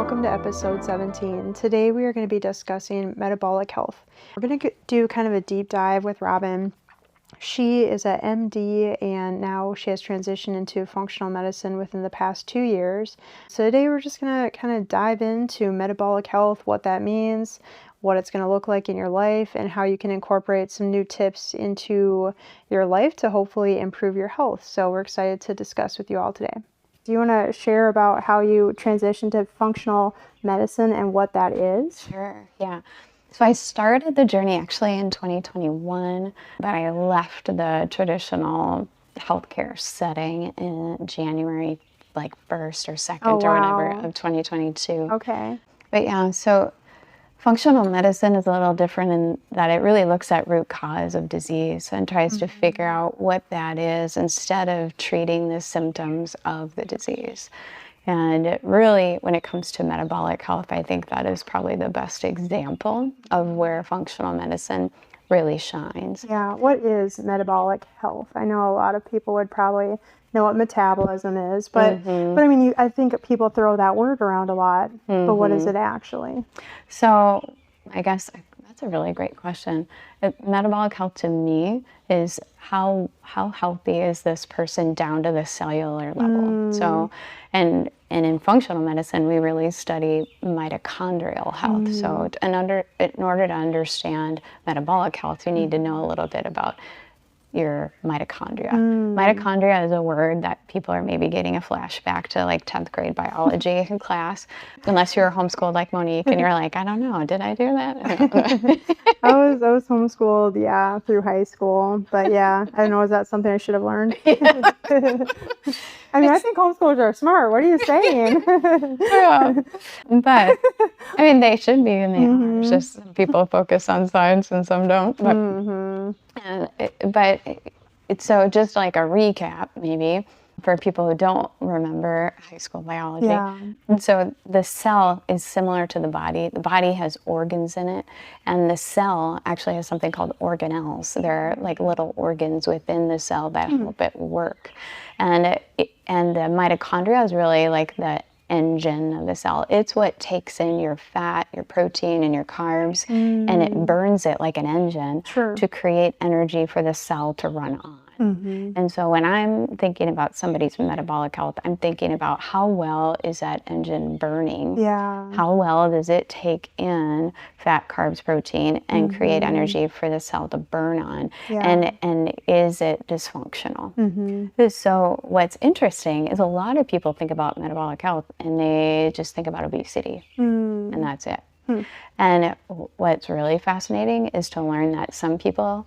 welcome to episode 17. Today we are going to be discussing metabolic health. We're going to do kind of a deep dive with Robyn. She is an MD and now she has transitioned into functional medicine within the past 2 years. So today we're just going to kind of dive into metabolic health, what that means, what it's going to look like in your life, and how you can incorporate some new tips into your life to hopefully improve your health. So we're excited to discuss with you all today. Do you want to share about how you transitioned to functional medicine and what that is? Sure, yeah. So I started the journey actually in 2021, but I left the traditional healthcare setting in January, like 1st or 2nd or whatever of 2022. Okay. But yeah, so functional medicine is a little different in that it really looks at root cause of disease and tries to figure out what that is instead of treating the symptoms of the disease. And really, when it comes to metabolic health, I think that is probably the best example of where functional medicine really shines. Yeah, what is metabolic health? I know a lot of people would probably know what metabolism is, but I mean, I think people throw that word around a lot, but what is it actually? So I guess that's a really great question. Metabolic health to me is how healthy is this person down to the cellular level. So, and in functional medicine, we really study mitochondrial health. So in order to understand metabolic health, you need to know a little bit about your mitochondria. Mitochondria is a word that people are maybe getting a flashback to like 10th grade biology class, unless you're homeschooled like Monique and you're like, I don't know, did I do that? I was homeschooled, yeah, through high school, but yeah, I don't know, is that something I should have learned? I mean, I think homeschoolers are smart. What are you saying? Yeah. But I mean, they should be, and they are. It's just some people focus on science and some don't. But it's so just like a recap, maybe for people who don't remember high school biology. Yeah. And so the cell is similar to the body. The body has organs in it, and the cell actually has something called organelles. They're like little organs within the cell that help it work. And the mitochondria is really like the engine of the cell. It's what takes in your fat, your protein, and your carbs, and it burns it like an engine to create energy for the cell to run on. And so when I'm thinking about somebody's metabolic health, I'm thinking about how well is that engine burning? Yeah. How well does it take in fat, carbs, protein, and create energy for the cell to burn on? Yeah. And is it dysfunctional? So what's interesting is a lot of people think about metabolic health and they just think about obesity, and that's it. And what's really fascinating is to learn that some people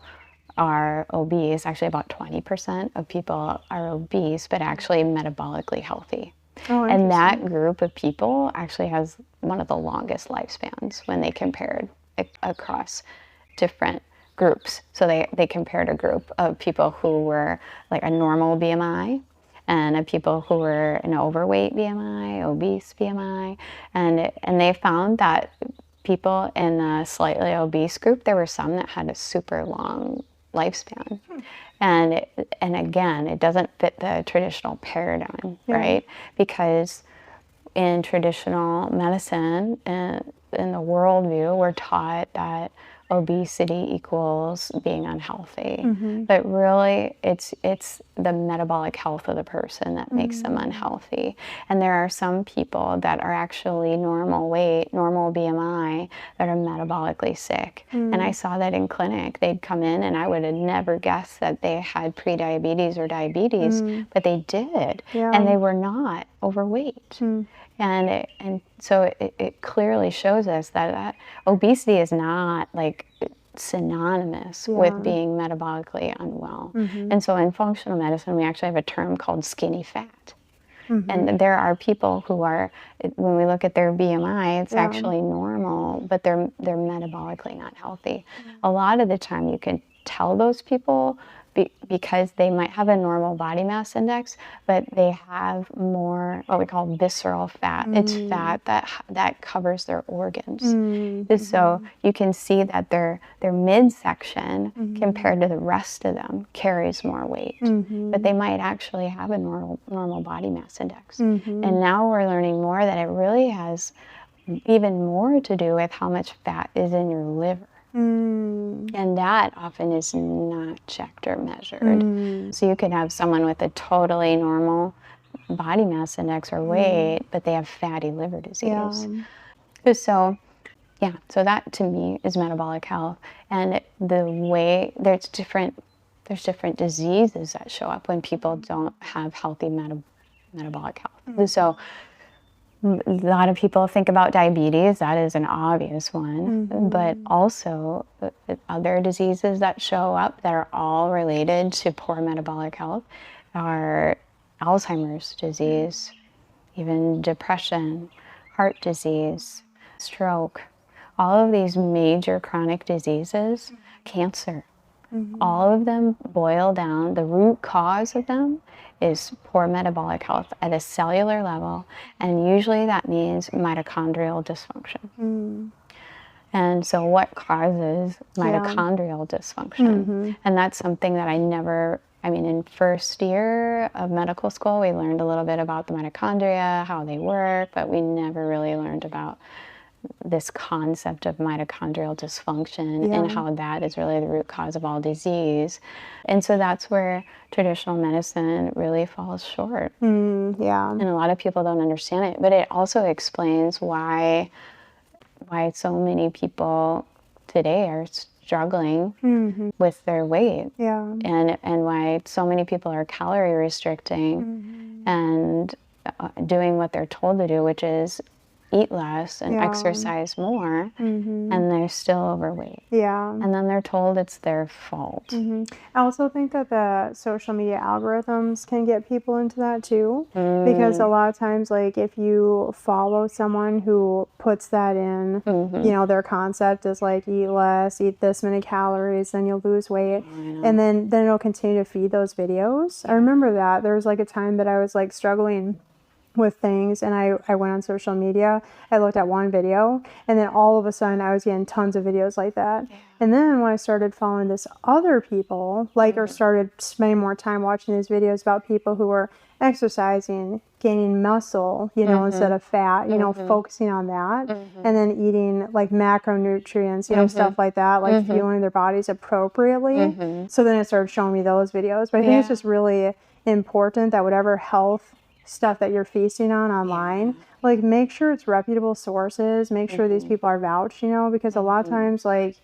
are obese. Actually, about 20% of people are obese, but actually metabolically healthy. And that group of people actually has one of the longest lifespans when they compared across different groups. So they compared a group of people who were like a normal BMI and of people who were an overweight BMI, obese BMI, and they found that people in the slightly obese group, there were some that had a super long lifespan. And again, it doesn't fit the traditional paradigm, right? Because in traditional medicine, in the worldview, we're taught that obesity equals being unhealthy. But really, it's the metabolic health of the person that makes them unhealthy. And there are some people that are actually normal weight, normal BMI, that are metabolically sick. And I saw that in clinic. They'd come in and I would have never guessed that they had prediabetes or diabetes, but they did. And they were not overweight. And so it clearly shows us that obesity is not like synonymous with being metabolically unwell. And so in functional medicine, we actually have a term called skinny fat. And there are people who are, when we look at their BMI, it's actually normal, but they're metabolically not healthy. A lot of the time you can tell those people because they might have a normal body mass index, but they have more what we call visceral fat. It's fat that covers their organs. So you can see that their midsection compared to the rest of them carries more weight, but they might actually have a normal body mass index. And now we're learning more that it really has even more to do with how much fat is in your liver. And that often is not checked or measured. So you could have someone with a totally normal body mass index or weight, but they have fatty liver disease. So that to me is metabolic health. And the way there's different diseases that show up when people don't have healthy metabolic health. So a lot of people think about diabetes. That is an obvious one, but also other diseases that show up that are all related to poor metabolic health are Alzheimer's disease, even depression, heart disease, stroke, all of these major chronic diseases, cancer. All of them boil down, the root cause of them is poor metabolic health at a cellular level, and usually that means mitochondrial dysfunction. And so what causes mitochondrial dysfunction? And that's something that in first year of medical school, we learned a little bit about the mitochondria, how they work, but we never really learned about this concept of mitochondrial dysfunction and how that is really the root cause of all disease. And so that's where traditional medicine really falls short. And a lot of people don't understand it, but it also explains why so many people today are struggling with their weight, and why so many people are calorie restricting and doing what they're told to do, which is eat less and exercise more, and they're still overweight. And then they're told it's their fault. I also think that the social media algorithms can get people into that too, because a lot of times, like, if you follow someone who puts that in, you know, their concept is like, eat less, eat this many calories, then you'll lose weight, and then it'll continue to feed those videos. I remember that there was like a time that I was like struggling with things, and I went on social media, I looked at one video, and then all of a sudden I was getting tons of videos like that. And then when I started following this other people, like, or started spending more time watching these videos about people who were exercising, gaining muscle, you know, instead of fat, you know, focusing on that, and then eating like macronutrients, you know, stuff like that, like fueling their bodies appropriately. So then it started showing me those videos. But I think it's just really important that whatever health stuff that you're feasting on online, like, make sure it's reputable sources, make sure these people are vouched, you know, because a lot of times, like,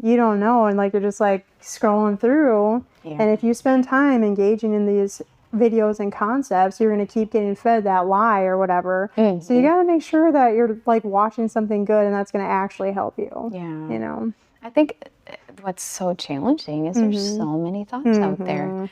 you don't know, and like, you're just like scrolling through, and if you spend time engaging in these videos and concepts, you're going to keep getting fed that lie or whatever. So you got to make sure that you're like watching something good and that's going to actually help you. You know, I think what's so challenging is there's so many thoughts out there.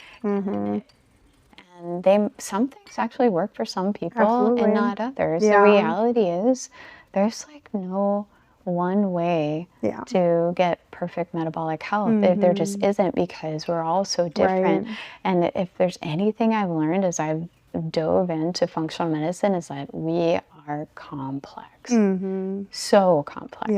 And some things actually work for some people and not others. The reality is there's like no one way to get perfect metabolic health. There just isn't, because we're all so different. And if there's anything I've learned as I've dove into functional medicine, is that we are complex. So complex.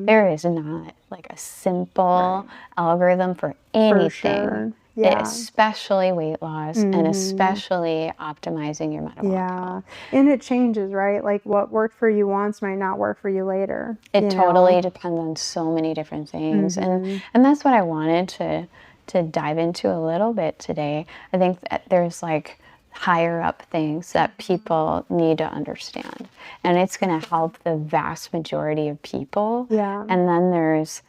There is not like a simple algorithm for anything. Especially weight loss, and especially optimizing your metabolic health. And it changes, right? Like, what worked for you once might not work for you later. It totally depends on so many different things. And that's what I wanted to dive into a little bit today. I think that there's like higher up things that people need to understand, and it's going to help the vast majority of people. And then there's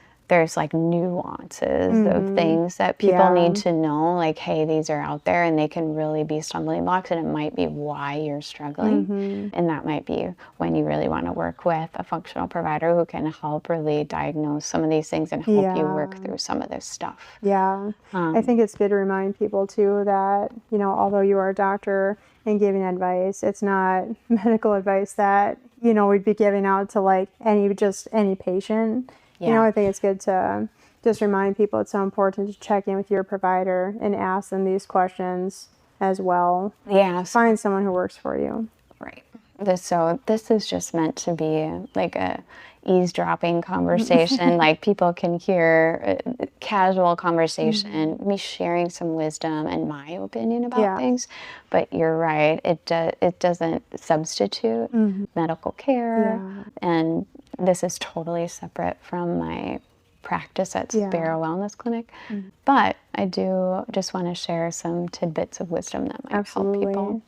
like nuances of things that people need to know, like, hey, these are out there and they can really be stumbling blocks, and it might be why you're struggling. And that might be when you really want to work with a functional provider who can help really diagnose some of these things and help you work through some of this stuff. I think it's good to remind people too that, you know, although you are a doctor and giving advice, it's not medical advice that, you know, we'd be giving out to like any patient. You know, I think it's good to just remind people it's so important to check in with your provider and ask them these questions as well. Yeah. Find someone who works for you. Right. So this is just meant to be like a eavesdropping conversation. Like people can hear a casual conversation, me sharing some wisdom and my opinion about things. But you're right. It doesn't substitute medical care. And this is totally separate from my practice at Sparrow Wellness Clinic. But I do just want to share some tidbits of wisdom that might help people.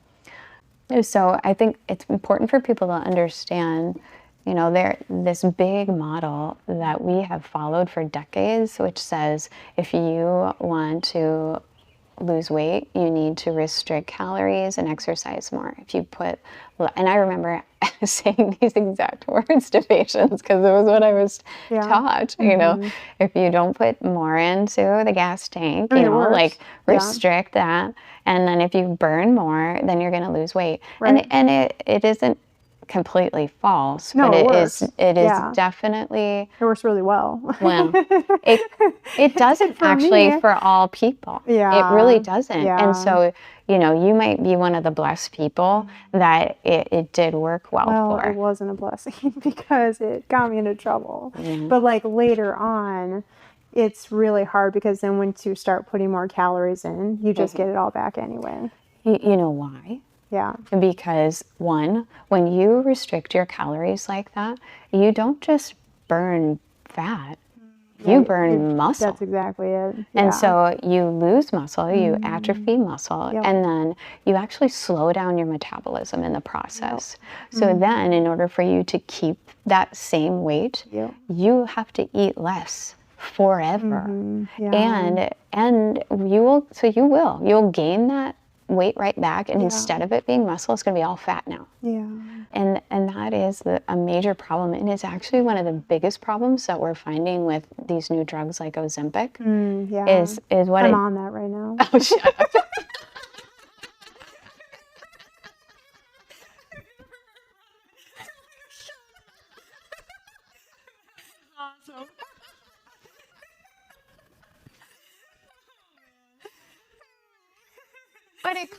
So I think it's important for people to understand, you know, this big model that we have followed for decades, which says if you want to lose weight, you need to restrict calories and exercise more. If you put, and I remember saying these exact words to patients because it was what I was taught, you know, if you don't put more into the gas tank, you know, like restrict that. And then if you burn more, then you're going to lose weight. And it isn't completely false, but it is definitely, it works really well. Well, it doesn't actually for all people. It really doesn't. And so, you know, you might be one of the blessed people that it did work well for. It wasn't a blessing because it got me into trouble. But like later on, it's really hard because then once you start putting more calories in, you just get it all back anyway. You know why? Yeah. Because one, when you restrict your calories like that, you don't just burn fat, you burn muscle. That's exactly it. And so you lose muscle, you atrophy muscle, and then you actually slow down your metabolism in the process. So then in order for you to keep that same weight, you have to eat less forever. And you'll gain that weight right back, and instead of it being muscle, it's going to be all fat now. And that is a major problem, and it's actually one of the biggest problems that we're finding with these new drugs like Ozempic. Is what I'm on that right now. Oh, shut up. Awesome. But it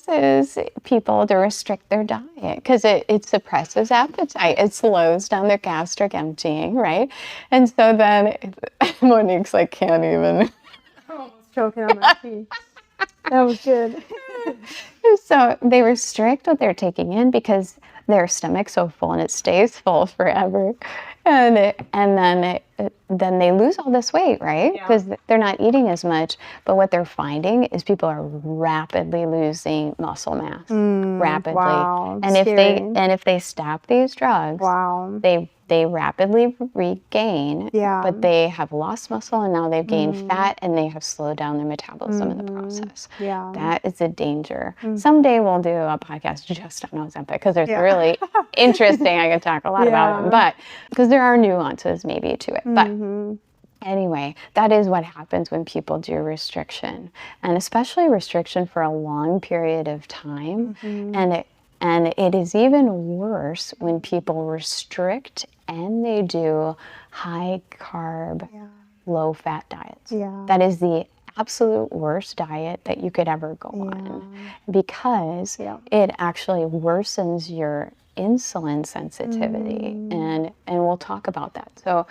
causes people to restrict their diet because it suppresses appetite. It slows down their gastric emptying, right? And so then Monique's like, can't even. I'm almost choking on my tea. That was good. So they restrict what they're taking in because their stomach's so full and it stays full forever. And then they lose all this weight, right? Because they're not eating as much. But what they're finding is people are rapidly losing muscle mass, rapidly. Wow, and if they stop these drugs, they rapidly regain. But they have lost muscle and now they've gained fat and they have slowed down their metabolism in the process. That is a danger. Someday we'll do a podcast just on Ozempic because it's really interesting. I can talk a lot about it, but because there are nuances maybe to it. But anyway, that is what happens when people do restriction, and especially restriction for a long period of time. And it is even worse when people restrict and they do high carb, low fat diets. That is the absolute worst diet that you could ever go on because it actually worsens your insulin sensitivity, and we'll talk about that. So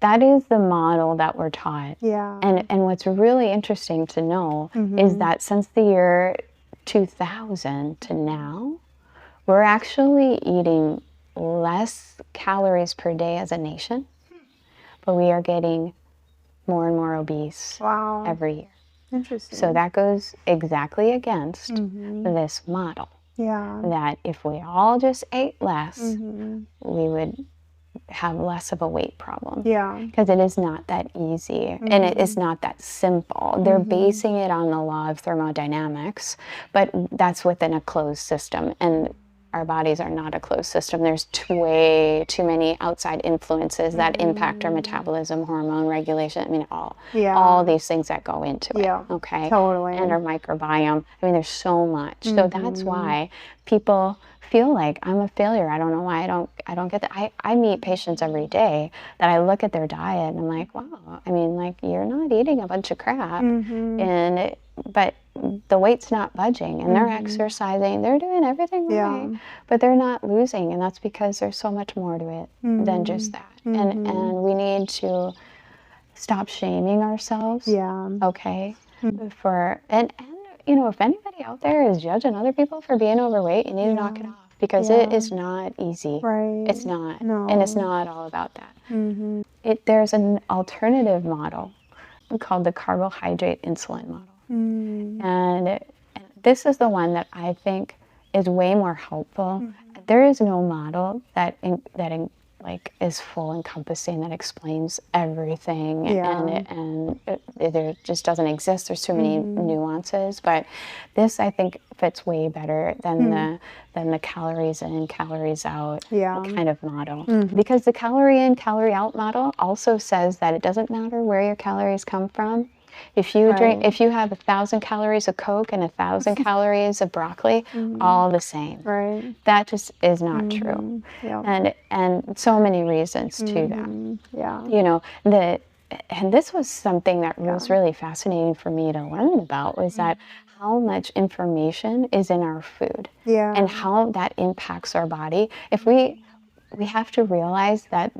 that is the model that we're taught. And what's really interesting to know is that since the year 2000 to now, we're actually eating less calories per day as a nation, but we are getting more and more obese every year. Interesting. So that goes exactly against this model. That if we all just ate less, we would have less of a weight problem. Because it is not that easy and it is not that simple. They're basing it on the law of thermodynamics, but that's within a closed system. And our bodies are not a closed system. There's way too many outside influences that impact our metabolism, hormone regulation. I mean, all these things that go into it. Okay, totally. And our microbiome. I mean, there's so much. So that's why people feel like I'm a failure. I don't know why I don't get that. I meet patients every day that I look at their diet and I'm like, wow. I mean, like, you're not eating a bunch of crap, but the weight's not budging, and they're exercising, they're doing everything right, but they're not losing, and that's because there's so much more to it than just that. And we need to stop shaming ourselves. Okay. For and you know, if anybody out there is judging other people for being overweight, you need to knock it off, because it is not easy. It's not. No. And it's not all about that. There's an alternative model called the carbohydrate insulin model. And this is the one that I think is way more helpful. There is no model that is full encompassing, that explains everything, and it just doesn't exist. There's too many nuances, but this, I think, fits way better than the calories in, calories out kind of model. Because the calorie in, calorie out model also says that it doesn't matter where your calories come from. If you if you have 1,000 calories of Coke and 1,000 calories of broccoli, all the same. That just is not true. And so many reasons to that. You know, and this was something that was really fascinating for me to learn about, was that how much information is in our food and how that impacts our body. If we have to realize that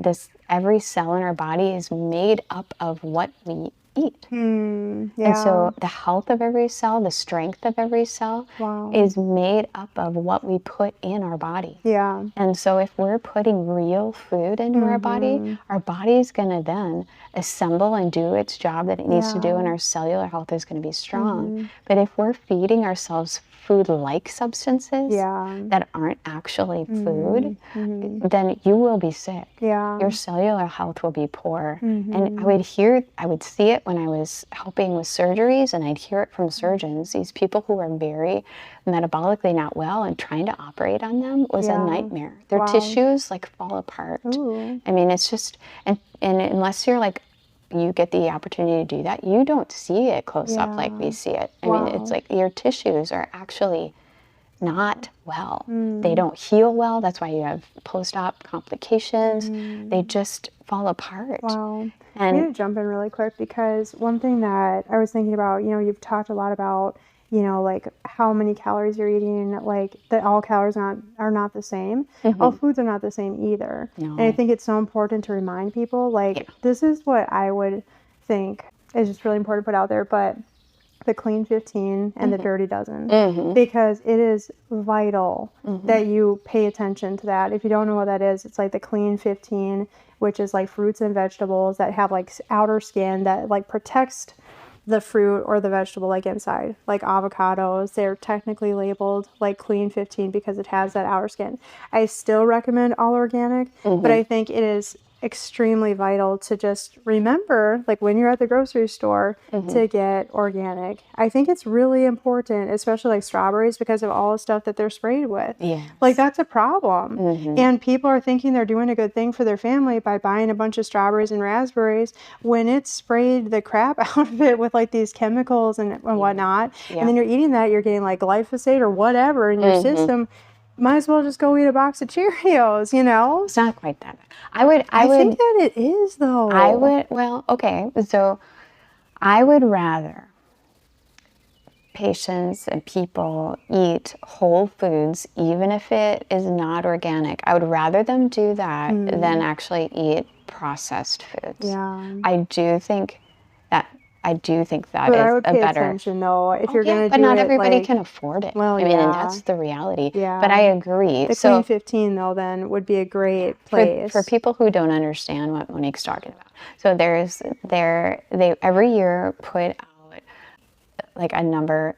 every cell in our body is made up of what we eat. And so the health of every cell, the strength of every cell is made up of what we put in our body. And so if we're putting real food into our body's going to then assemble and do its job that it needs to do, and our cellular health is going to be strong. But if we're feeding ourselves food-like substances that aren't actually food, then you will be sick. Your cellular health will be poor. And I would see it when I was helping with surgeries, and I'd hear it from surgeons. These people who are very metabolically not well, and trying to operate on them was a nightmare. Their tissues fall apart. I mean, it's just, and unless you're you get the opportunity to do that, you don't see it close up like we see it. I mean, it's like your tissues are actually not well. They don't heal well. That's why you have post-op complications. They just fall apart. And I'm going to jump in really quick, because one thing that I was thinking about, you've talked a lot about, how many calories you're eating, that all calories are not the same. All foods are not the same either. And I think it's so important to remind people, this is what I would think is just really important to put out there, but the clean 15 and the dirty dozen, because it is vital that you pay attention to that. If you don't know what that is, it's the clean 15, which is fruits and vegetables that have outer skin that protects the fruit or the vegetable inside. Avocados, they're technically labeled clean 15 because it has that outer skin. I still recommend all organic, but I think it is extremely vital to just remember, when you're at the grocery store, to get organic. I think it's really important, especially strawberries, because of all the stuff that they're sprayed with. That's a problem. And people are thinking they're doing a good thing for their family by buying a bunch of strawberries and raspberries when it's sprayed the crap out of it with these chemicals and whatnot. And then you're eating that, you're getting glyphosate or whatever in your system. Might as well just go eat a box of Cheerios, It's not quite that bad. I think that it is, though. So I would rather patients and people eat whole foods, even if it is not organic. I would rather them do that than actually eat processed foods. I do think that but is I would a pay better attention, though, if you're going to do it. But not everybody can afford it. Well, I mean, and that's the reality. But I agree. The clean 15, though, then would be a great place for people who don't understand what Monique's talking about. So they every year put out a number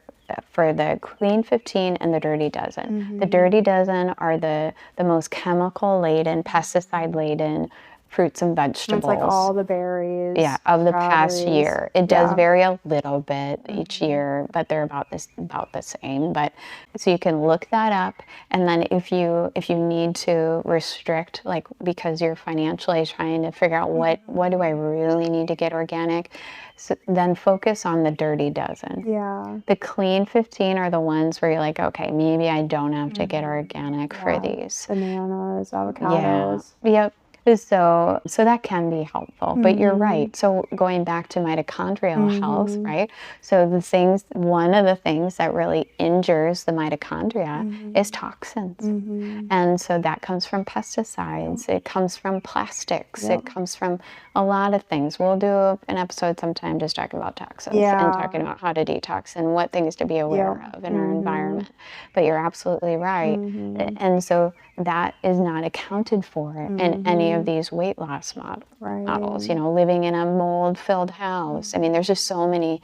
for the clean 15 and the dirty dozen. The dirty dozen are the most chemical laden, pesticide laden fruits and vegetables. It's like all the berries. Yeah, of the past year. It does vary a little bit each year, but they're about the same. But so you can look that up, and then if you need to restrict, like because you're financially trying to figure out what do I really need to get organic, so then focus on the dirty dozen. Yeah. The clean 15 are the ones where you're like, okay, maybe I don't have to get organic for these. Bananas, avocados. Yeah. Yep. So that can be helpful, but you're right. So going back to mitochondrial health, right? So one of the things that really injures the mitochondria is toxins. And so that comes from pesticides. It comes from plastics. It comes from a lot of things. We'll do an episode sometime just talking about toxins and talking about how to detox and what things to be aware of in our environment. But you're absolutely right. And so that is not accounted for in any of these weight loss models, living in a mold-filled house. I mean, there's just so many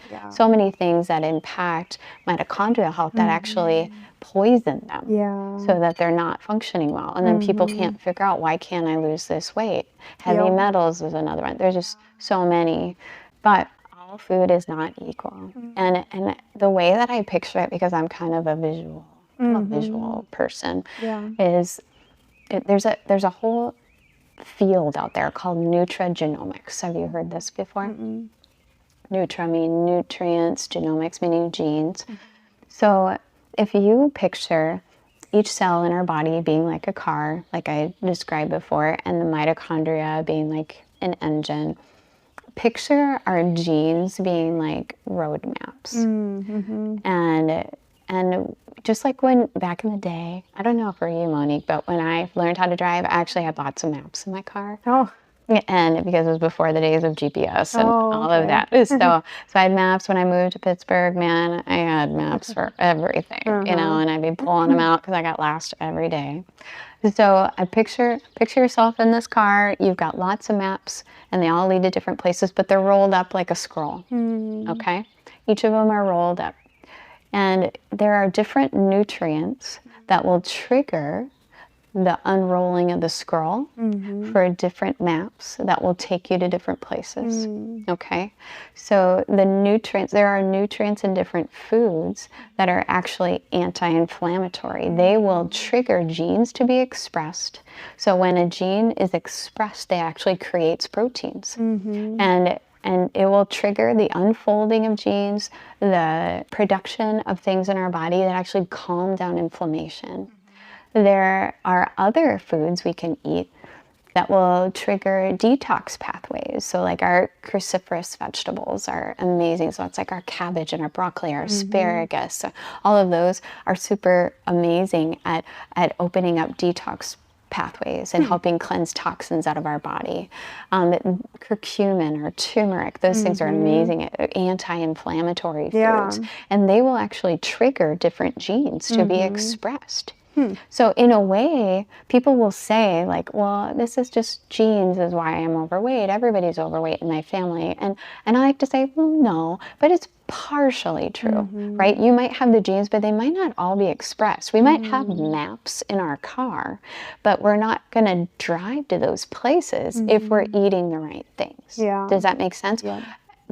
things that impact mitochondrial health that actually poison them so that they're not functioning well. And then people can't figure out, why can't I lose this weight? Heavy metals is another one. There's just so many. But all food is not equal. And the way that I picture it, because I'm kind of a visual person, is there's a whole field out there called nutrigenomics. Have you heard this before? Nutra meaning nutrients, genomics meaning genes. So if you picture each cell in our body being like a car, like I described before, and the mitochondria being like an engine, picture our genes being like road maps. And just like when back in the day, I don't know for you, Monique, but when I learned how to drive, I actually had lots of maps in my car. And because it was before the days of GPS and all of that. So I had maps when I moved to Pittsburgh, man. I had maps for everything, and I'd be pulling them out because I got lost every day. So I picture yourself in this car. You've got lots of maps, and they all lead to different places, but they're rolled up like a scroll. Okay, each of them are rolled up, and there are different nutrients that will trigger the unrolling of the scroll for different maps that will take you to different places. Okay, so there are nutrients in different foods that are actually anti-inflammatory. They will trigger genes to be expressed. So when a gene is expressed, they actually creates proteins. And it will trigger the unfolding of genes, the production of things in our body that actually calm down inflammation. There are other foods we can eat that will trigger detox pathways. So like our cruciferous vegetables are amazing. So it's like our cabbage and our broccoli, our asparagus. So all of those are super amazing at opening up detox pathways and helping cleanse toxins out of our body. Curcumin or turmeric, those things are amazing anti-inflammatory foods. And they will actually trigger different genes to be expressed. So in a way, people will say like, well, this is just genes is why I'm overweight. Everybody's overweight in my family. And I like to say, well, no, but it's partially true, right? You might have the genes, but they might not all be expressed. We might have maps in our car, but we're not going to drive to those places if we're eating the right things. Does that make sense?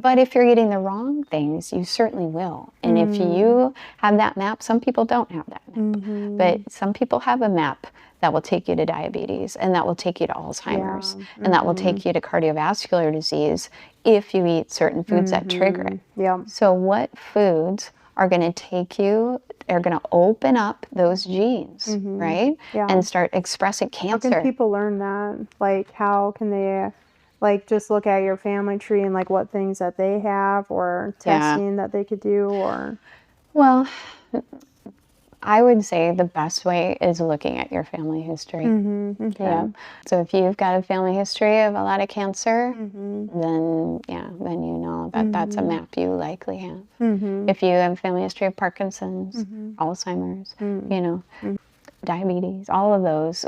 But if you're eating the wrong things, you certainly will. And if you have that map, some people don't have that map. But some people have a map that will take you to diabetes, and that will take you to Alzheimer's, and that will take you to cardiovascular disease if you eat certain foods that trigger it. So what foods are going to take you, are going to open up those genes, right? And start expressing cancer. How can people learn that? Like, how can they... like just look at your family tree and like what things that they have or testing that they could do or? Well, I would say the best way is looking at your family history. So if you've got a family history of a lot of cancer, then you know that that's a map you likely have. If you have a family history of Parkinson's, Alzheimer's, diabetes, all of those,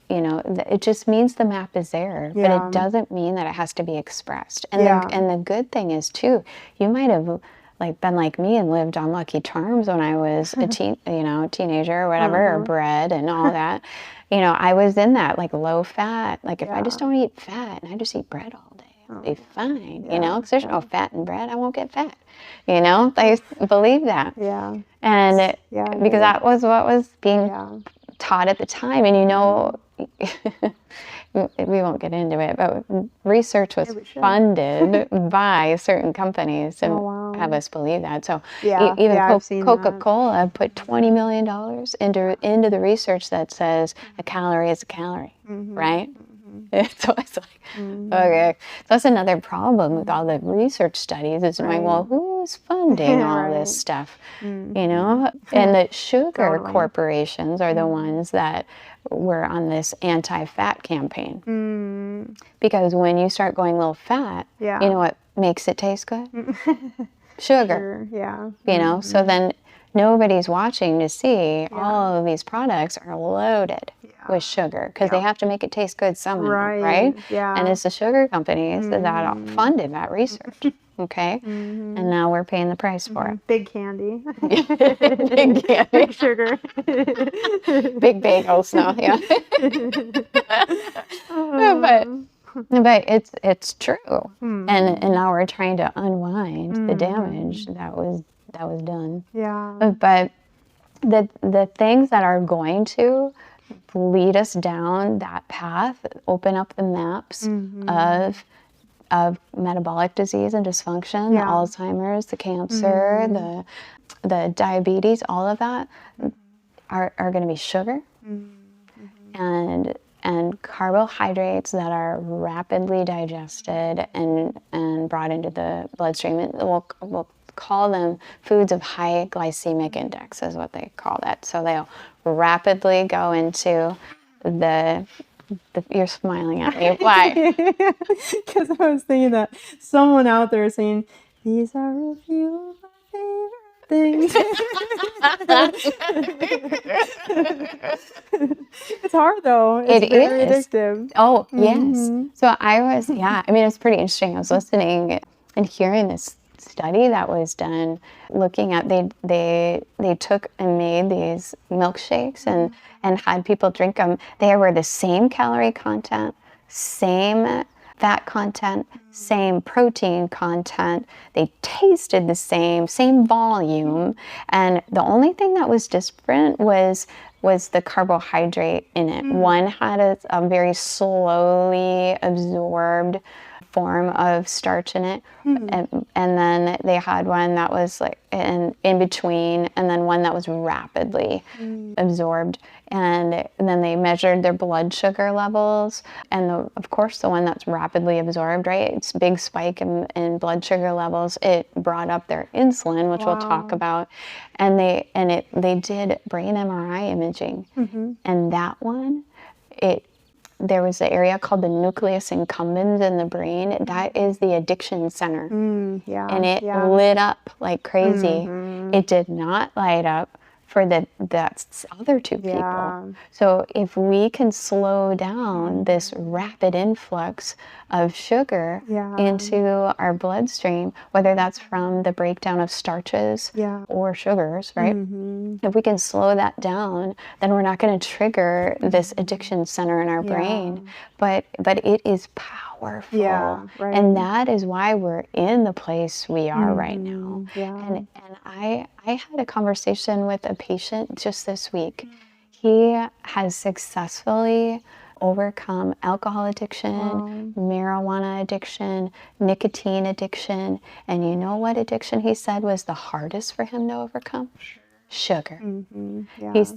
it just means the map is there, but it doesn't mean that it has to be expressed. And the good thing is too, you might have been like me and lived on Lucky Charms when I was a teenager or whatever, or bread and all that. I was in that like low fat. Like if I just don't eat fat and I just eat bread all day, I'll be fine. Because there's no fat in bread, I won't get fat. I believe that. Yeah. And because that was what was being taught at the time, and we won't get into it, but research was funded by certain companies to have us believe that. So even Coca-Cola put $20 million into the research that says a calorie is a calorie, right? So it's like, okay, so that's another problem with all the research studies is knowing, well, who's funding all this stuff, And the sugar corporations are the ones that were on this anti-fat campaign. Because when you start going low fat, you know what makes it taste good? Sugar. So then nobody's watching to see all of these products are loaded with sugar because they have to make it taste good somehow, right? And it's the sugar companies that funded that research. Okay, and now we're paying the price for it. Big candy, big candy, big sugar, big bagels now. But it's true, and now we're trying to unwind the damage that was done. But the things that are going to lead us down that path, open up the maps of metabolic disease and dysfunction, the Alzheimer's, the cancer, the diabetes, all of that are going to be sugar and carbohydrates that are rapidly digested and brought into the bloodstream. And we'll call them foods of high glycemic index is what they call that. So they'll rapidly go into the you're smiling at me. Why? Because I was thinking that someone out there is saying, these are a few of my favorite things. It's hard though. It's very addictive. Oh, yes. So I was, it's pretty interesting. I was listening and hearing this study that was done looking at they took and made these milkshakes and had people drink them. They were the same calorie content, same fat content, same protein content. They tasted the same volume, and the only thing that was different was the carbohydrate in it. One had a very slowly absorbed form of starch in it, and then they had one that was like in between, and then one that was rapidly absorbed. And then they measured their blood sugar levels, and of course the one that's rapidly absorbed, right? It's a big spike in blood sugar levels. It brought up their insulin, which we'll talk about, and they did brain MRI imaging, and that one, there was an area called the nucleus accumbens in the brain. That is the addiction center. And it lit up like crazy. It did not light up for the other two people. So if we can slow down this rapid influx of sugar into our bloodstream, whether that's from the breakdown of starches or sugars, right? If we can slow that down, then we're not going to trigger this addiction center in our brain. But it is powerful. And that is why we're in the place we are right now. And I had a conversation with a patient just this week. He has successfully overcome alcohol addiction, marijuana addiction, nicotine addiction, and you know what addiction he said was the hardest for him to overcome? Sugar.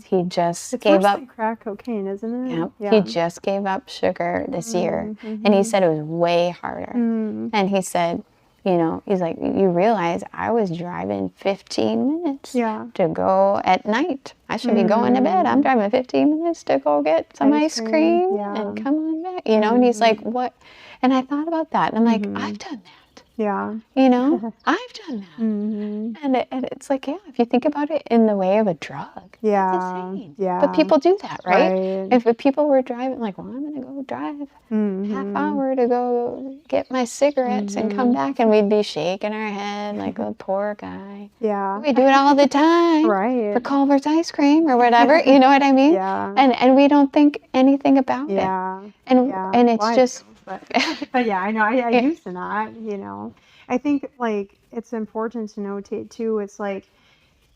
He just gave up. It's crack cocaine, isn't it? He just gave up sugar this year, and he said it was way harder. And he said, he's like, you realize I was driving 15 minutes to go at night. I should be going to bed. I'm driving 15 minutes to go get some ice cream and come on back. And he's like, what? And I thought about that, and I'm like, I've done that. Yeah. You know, I've done that. And it's like, yeah, if you think about it in the way of a drug, Yeah. it's insane. Yeah. But people do that, right? Right. If people were driving, like, well, I'm going to go drive half hour to go get my cigarettes and come back, and we'd be shaking our head like, the poor guy. Yeah. We do it all the time for Right. Culver's ice cream or whatever. You know what I mean? Yeah. And we don't think anything about it. Yeah. And Yeah. and it's Well, I just do, but yeah, I know. I used to not, I think like it's important to notate too. It's like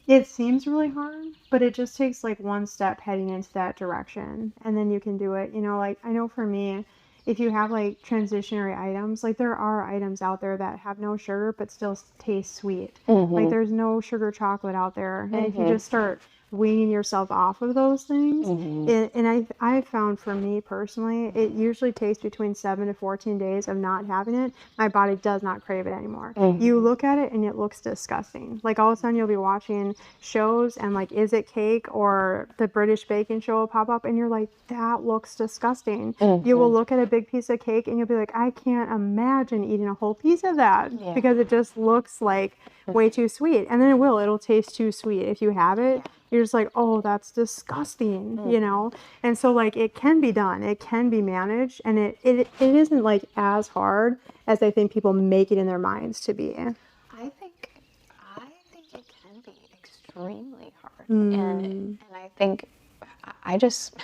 it seems really hard, but it just takes like one step heading into that direction, and then you can do it. Like I know for me, if you have like transitionary items, like there are items out there that have no sugar but still taste sweet. Like there's no sugar chocolate out there, and if you just start weaning yourself off of those things, and I found for me personally, it usually takes between 7 to 14 days of not having it. My body does not crave it anymore. You look at it and it looks disgusting. Like all of a sudden you'll be watching shows and like, is it cake, or the British baking show will pop up and you're like, that looks disgusting. You will look at a big piece of cake and you'll be like, I can't imagine eating a whole piece of that because it just looks like way too sweet. And then it'll taste too sweet. If you have it, you're just like, oh, that's disgusting, And so like it can be done, it can be managed, and it isn't like as hard as I think people make it in their minds to be. I think it can be extremely hard, and I think I just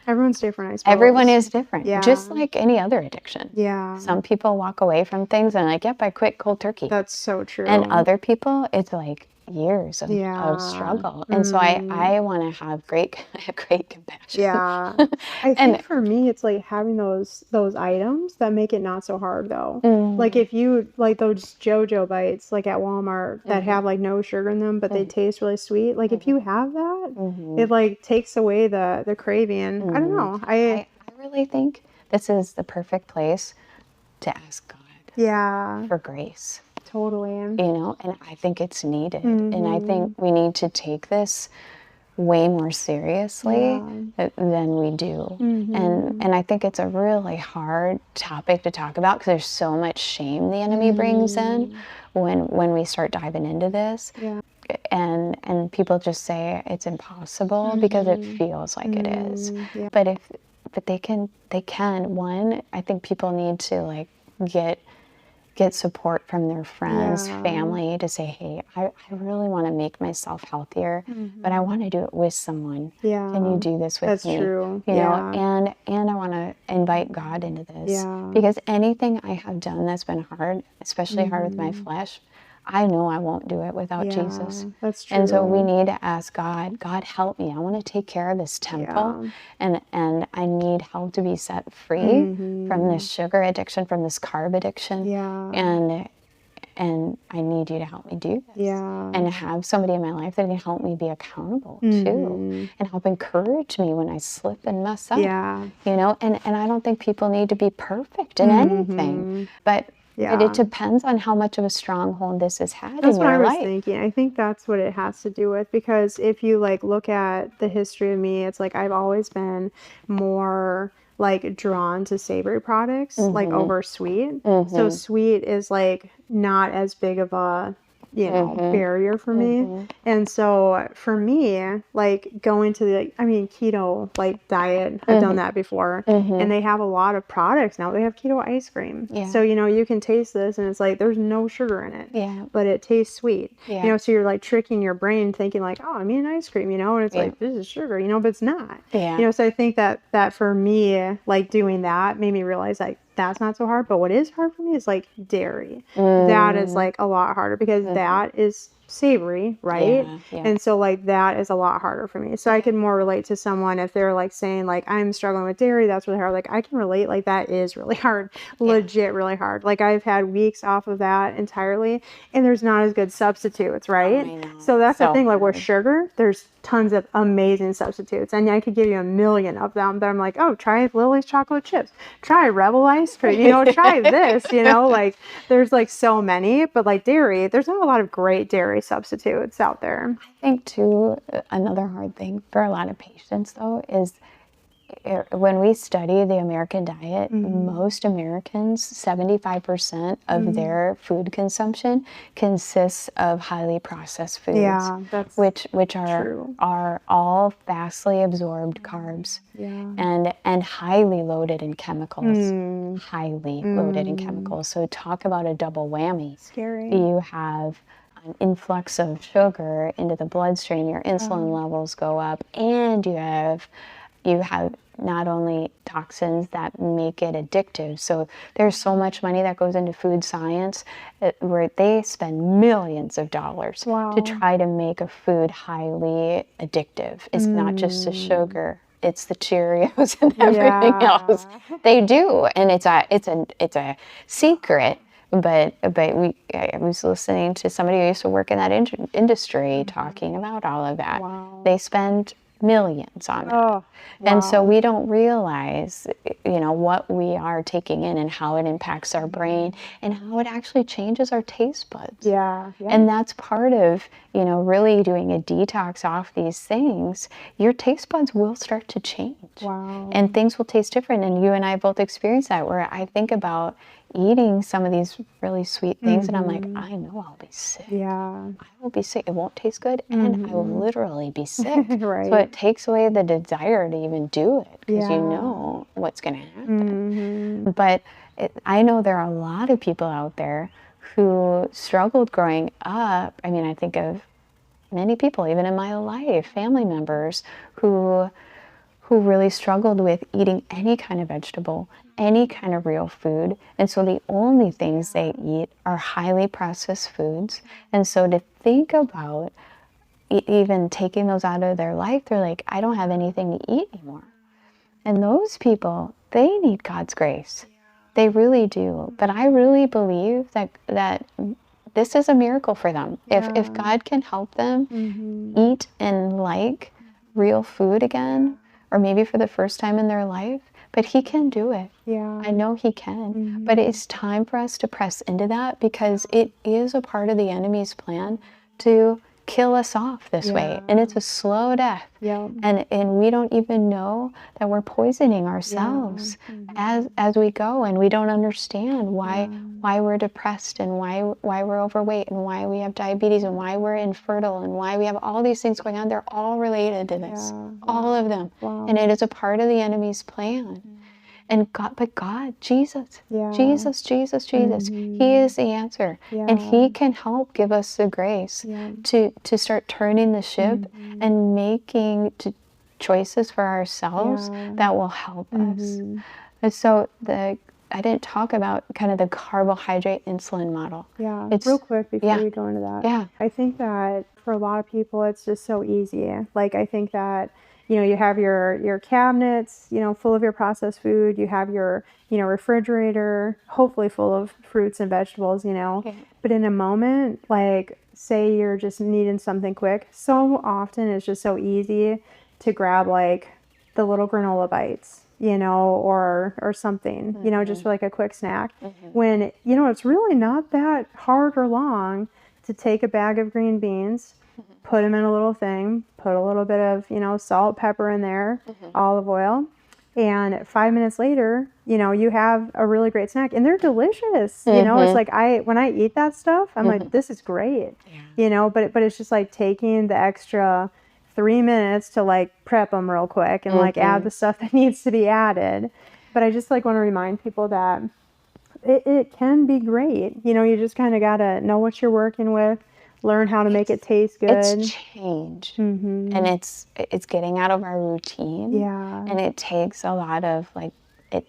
Everyone's different, I suppose. everyone is different, Yeah. just like any other addiction. Yeah. Some people walk away from things and like, yep, I quit cold turkey. That's so true. And other people, it's like years of struggle. And so I want to have great compassion. Yeah. I think for me, it's like having those items that make it not so hard though. Like if you like those JoJo bites like at Walmart that have like no sugar in them, but they taste really sweet. Like if you have that, it like takes away the craving. I don't know. I really think this is the perfect place to ask God for grace. Totally. And I think it's needed. And I think we need to take this way more seriously than we do. And I think it's a really hard topic to talk about because there's so much shame the enemy brings in when we start diving into this. Yeah. And people just say it's impossible because it feels like it is. Yeah. But they can. One, I think people need to like get support from their friends, family, to say, hey, I really want to make myself healthier, but I want to do it with someone. Yeah. Can you do this with me? That's true. You know, and I want to invite God into this because anything I have done that's been hard, especially hard with my flesh, I know I won't do it without Jesus. That's true. And so we need to ask God, help me. I want to take care of this temple and I need help to be set free from this sugar addiction, from this carb addiction. Yeah. And I need you to help me do this. Yeah. And have somebody in my life that can help me be accountable too and help encourage me when I slip and mess up. Yeah. You know, and I don't think people need to be perfect in anything. But it depends on how much of a stronghold this has had in your life. That's what I was thinking. I think that's what it has to do with, because if you like look at the history of me, it's like I've always been more like drawn to savory products like over sweet. So sweet is like not as big of a barrier for me. And so for me, like going to the keto like diet, I've done that before, and they have a lot of products now. They have keto ice cream, so you can taste this and it's like there's no sugar in it, but it tastes sweet. So you're like tricking your brain thinking like, oh, I'm eating ice cream, and it's like, this is sugar, but it's not. So I think that for me, like doing that made me realize like that's not so hard. But what is hard for me is like dairy. That is like a lot harder because that is savory, right? And so like that is a lot harder for me. So I can more relate to someone if they're like saying like I'm struggling with dairy, that's really hard. Like I can relate, like that is really hard, legit really hard. Like I've had weeks off of that entirely, and there's not as good substitutes, right? So that's the thing, like with sugar, there's tons of amazing substitutes, and I could give you a million of them, but I'm like, oh, try Lily's chocolate chips, try Rebel ice cream, try this, like there's like so many. But like dairy, there's not a lot of great dairy substitutes out there. I think too, another hard thing for a lot of patients though is when we study the American diet, most Americans, 75% of their food consumption consists of highly processed foods, that's which true. are all fastly absorbed carbs, and highly loaded in chemicals. Highly loaded in chemicals. So talk about a double whammy. Scary. You have an influx of sugar into the bloodstream, your insulin levels go up, and you have not only toxins that make it addictive. So there's so much money that goes into food science where they spend millions of dollars to try to make a food highly addictive. It's not just the sugar, it's the Cheerios and everything else. They do, and it's a secret. But I was listening to somebody who used to work in that industry talking about all of that. They spend millions on it. And so we don't realize, what we are taking in and how it impacts our brain and how it actually changes our taste buds. And that's part of, really doing a detox off these things. Your taste buds will start to change. And things will taste different. And you and I both experienced that, where I think about eating some of these really sweet things and I'm like, I know I'll be sick. I will be sick. It won't taste good and I will literally be sick. So it takes away the desire to even do it because you know what's going to happen. But I know there are a lot of people out there who struggled growing up. I mean, I think of many people, even in my life, family members who really struggled with eating any kind of vegetable, any kind of real food. And so the only things they eat are highly processed foods. And so to think about even taking those out of their life, they're like, I don't have anything to eat anymore. And those people, they need God's grace. They really do. But I really believe that this is a miracle for them. If God can help them eat and like real food again, or maybe for the first time in their life, but He can do it. I know He can. But it's time for us to press into that because it is a part of the enemy's plan to kill us off this way. And it's a slow death. And we don't even know that we're poisoning ourselves as we go, and we don't understand why we're depressed and why we're overweight and why we have diabetes and why we're infertile and why we have all these things going on. They're all related to this. All of them. And it is a part of the enemy's plan. And God, Jesus, Jesus, He is the answer. And He can help give us the grace to start turning the ship and making choices for ourselves that will help us. And so I didn't talk about kind of the carbohydrate insulin model. It's real quick before we go into that. I think that for a lot of people, it's just so easy. Like, I think that you have your cabinets, full of your processed food. You have your, refrigerator, hopefully full of fruits and vegetables, But in a moment, like, say you're just needing something quick, so often it's just so easy to grab, like, the little granola bites, or something, just for, like, a quick snack. When, it's really not that hard or long to take a bag of green beans, put them in a little thing, put a little bit of, salt, pepper in there, olive oil, and 5 minutes later, you have a really great snack, and they're delicious. It's like when I eat that stuff, I'm like, this is great, but it's just like taking the extra 3 minutes to like prep them real quick and like add the stuff that needs to be added. But I just like want to remind people that it can be great. You just kind of got to know what you're working with. Learn how to make it taste good. It's change. And it's getting out of our routine. And it takes a lot of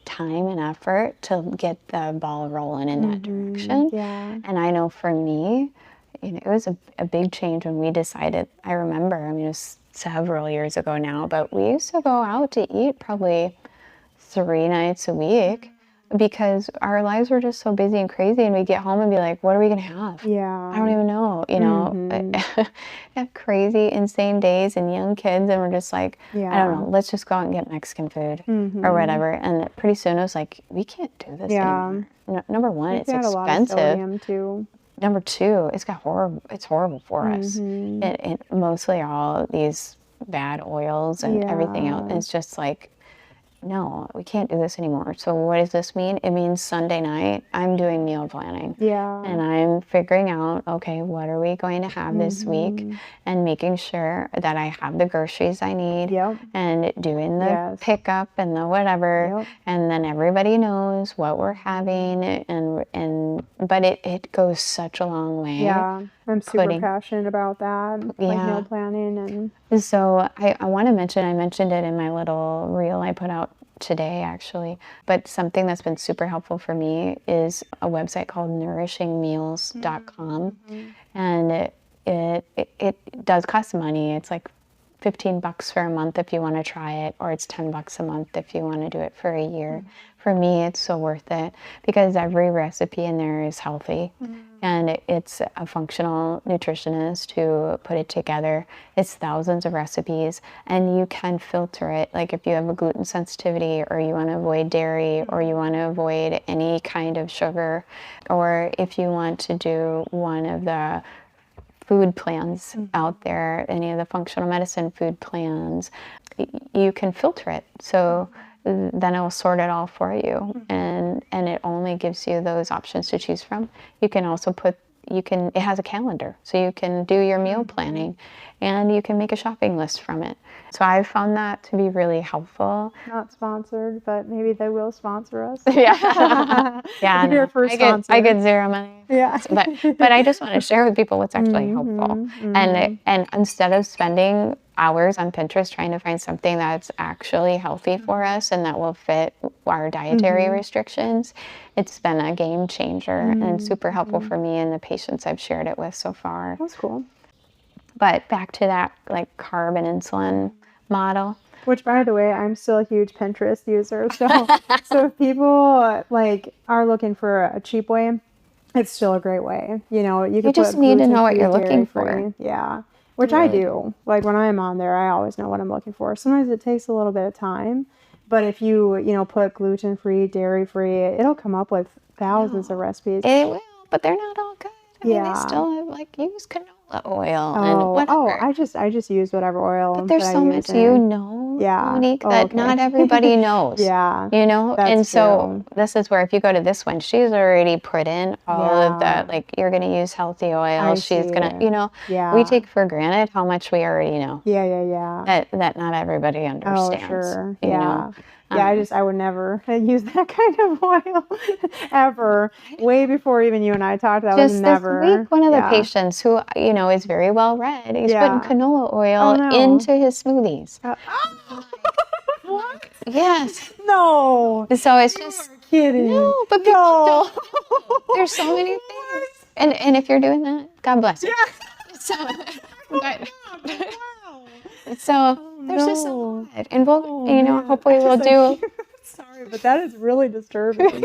time and effort to get the ball rolling in that direction. And I know for me, it was a big change when we decided. I remember, it was several years ago now, but we used to go out to eat probably 3 nights a week. Because our lives were just so busy and crazy, and we'd get home and be like, what are we going to have? I don't even know, have crazy, insane days and young kids, and we're just like, I don't know, let's just go out and get Mexican food or whatever. And pretty soon it was like, we can't do this anymore. Number one, it's expensive. A lot of sodium too. Number two, it's horrible for us. And mostly all these bad oils and everything else. It's just like, no, we can't do this anymore. So what does this mean? It means Sunday night, I'm doing meal planning. Yeah. And I'm figuring out, okay, what are we going to have this week? And making sure that I have the groceries I need. Yep. And doing the Yes. pickup and the whatever. Yep. And then everybody knows what we're having. But it goes such a long way. Yeah. I'm super passionate about that. Like meal planning. And so I want to mention, I mentioned it in my little reel I put out today actually, but something that's been super helpful for me is a website called nourishingmeals.com. And it does cost money. It's like $15 for a month if you want to try it, or it's $10 a month if you want to do it for a year. For me, it's so worth it because every recipe in there is healthy, and it's a functional nutritionist who put it together. It's thousands of recipes, and you can filter it. Like if you have a gluten sensitivity, or you want to avoid dairy, or you want to avoid any kind of sugar, or if you want to do one of the food plans out there, any of the functional medicine food plans, you can filter it. So then it will sort it all for you, and it only gives you those options to choose from. You can also it has a calendar, so you can do your meal planning, and you can make a shopping list from it. So I've found that to be really helpful. Not sponsored, but maybe they will sponsor us. Yeah. Yeah. Your first sponsor. I get zero money. Yeah. But I just want to share with people what's actually helpful. And instead of spending hours on Pinterest trying to find something that's actually healthy for us and that will fit our dietary restrictions, it's been a game changer and super helpful for me and the patients I've shared it with so far. That's cool. But back to that like carb and insulin model. Which, by the way, I'm still a huge Pinterest user. So if people like are looking for a cheap way, it's still a great way. You know, you just need to know what you're looking for. Yeah. Which I do. Like when I'm on there, I always know what I'm looking for. Sometimes it takes a little bit of time, but if you put gluten-free, dairy-free, it'll come up with thousands of recipes. It will, but they're not all good. I mean, they still have, like, use canola oil and whatever. I just use whatever oil. But there's so much Monique, that not everybody knows. Yeah. And so this is where if you go to this one, she's already put in all of the, like, you're going to use healthy oil. She's going to, we take for granted how much we already know. Yeah. That not everybody understands. Oh, sure. You know? I would never use that kind of oil ever. Way before even you and I talked, that was never. This week, one of the patients who, is very well read, he's putting canola oil into his smoothies. What? Yes. No. So it's just. Kidding. No, but people don't. There's so many things. And if you're doing that, God bless you. Yeah. So there's just a lot, and we'll, hopefully we'll do. Sorry, but that is really disturbing.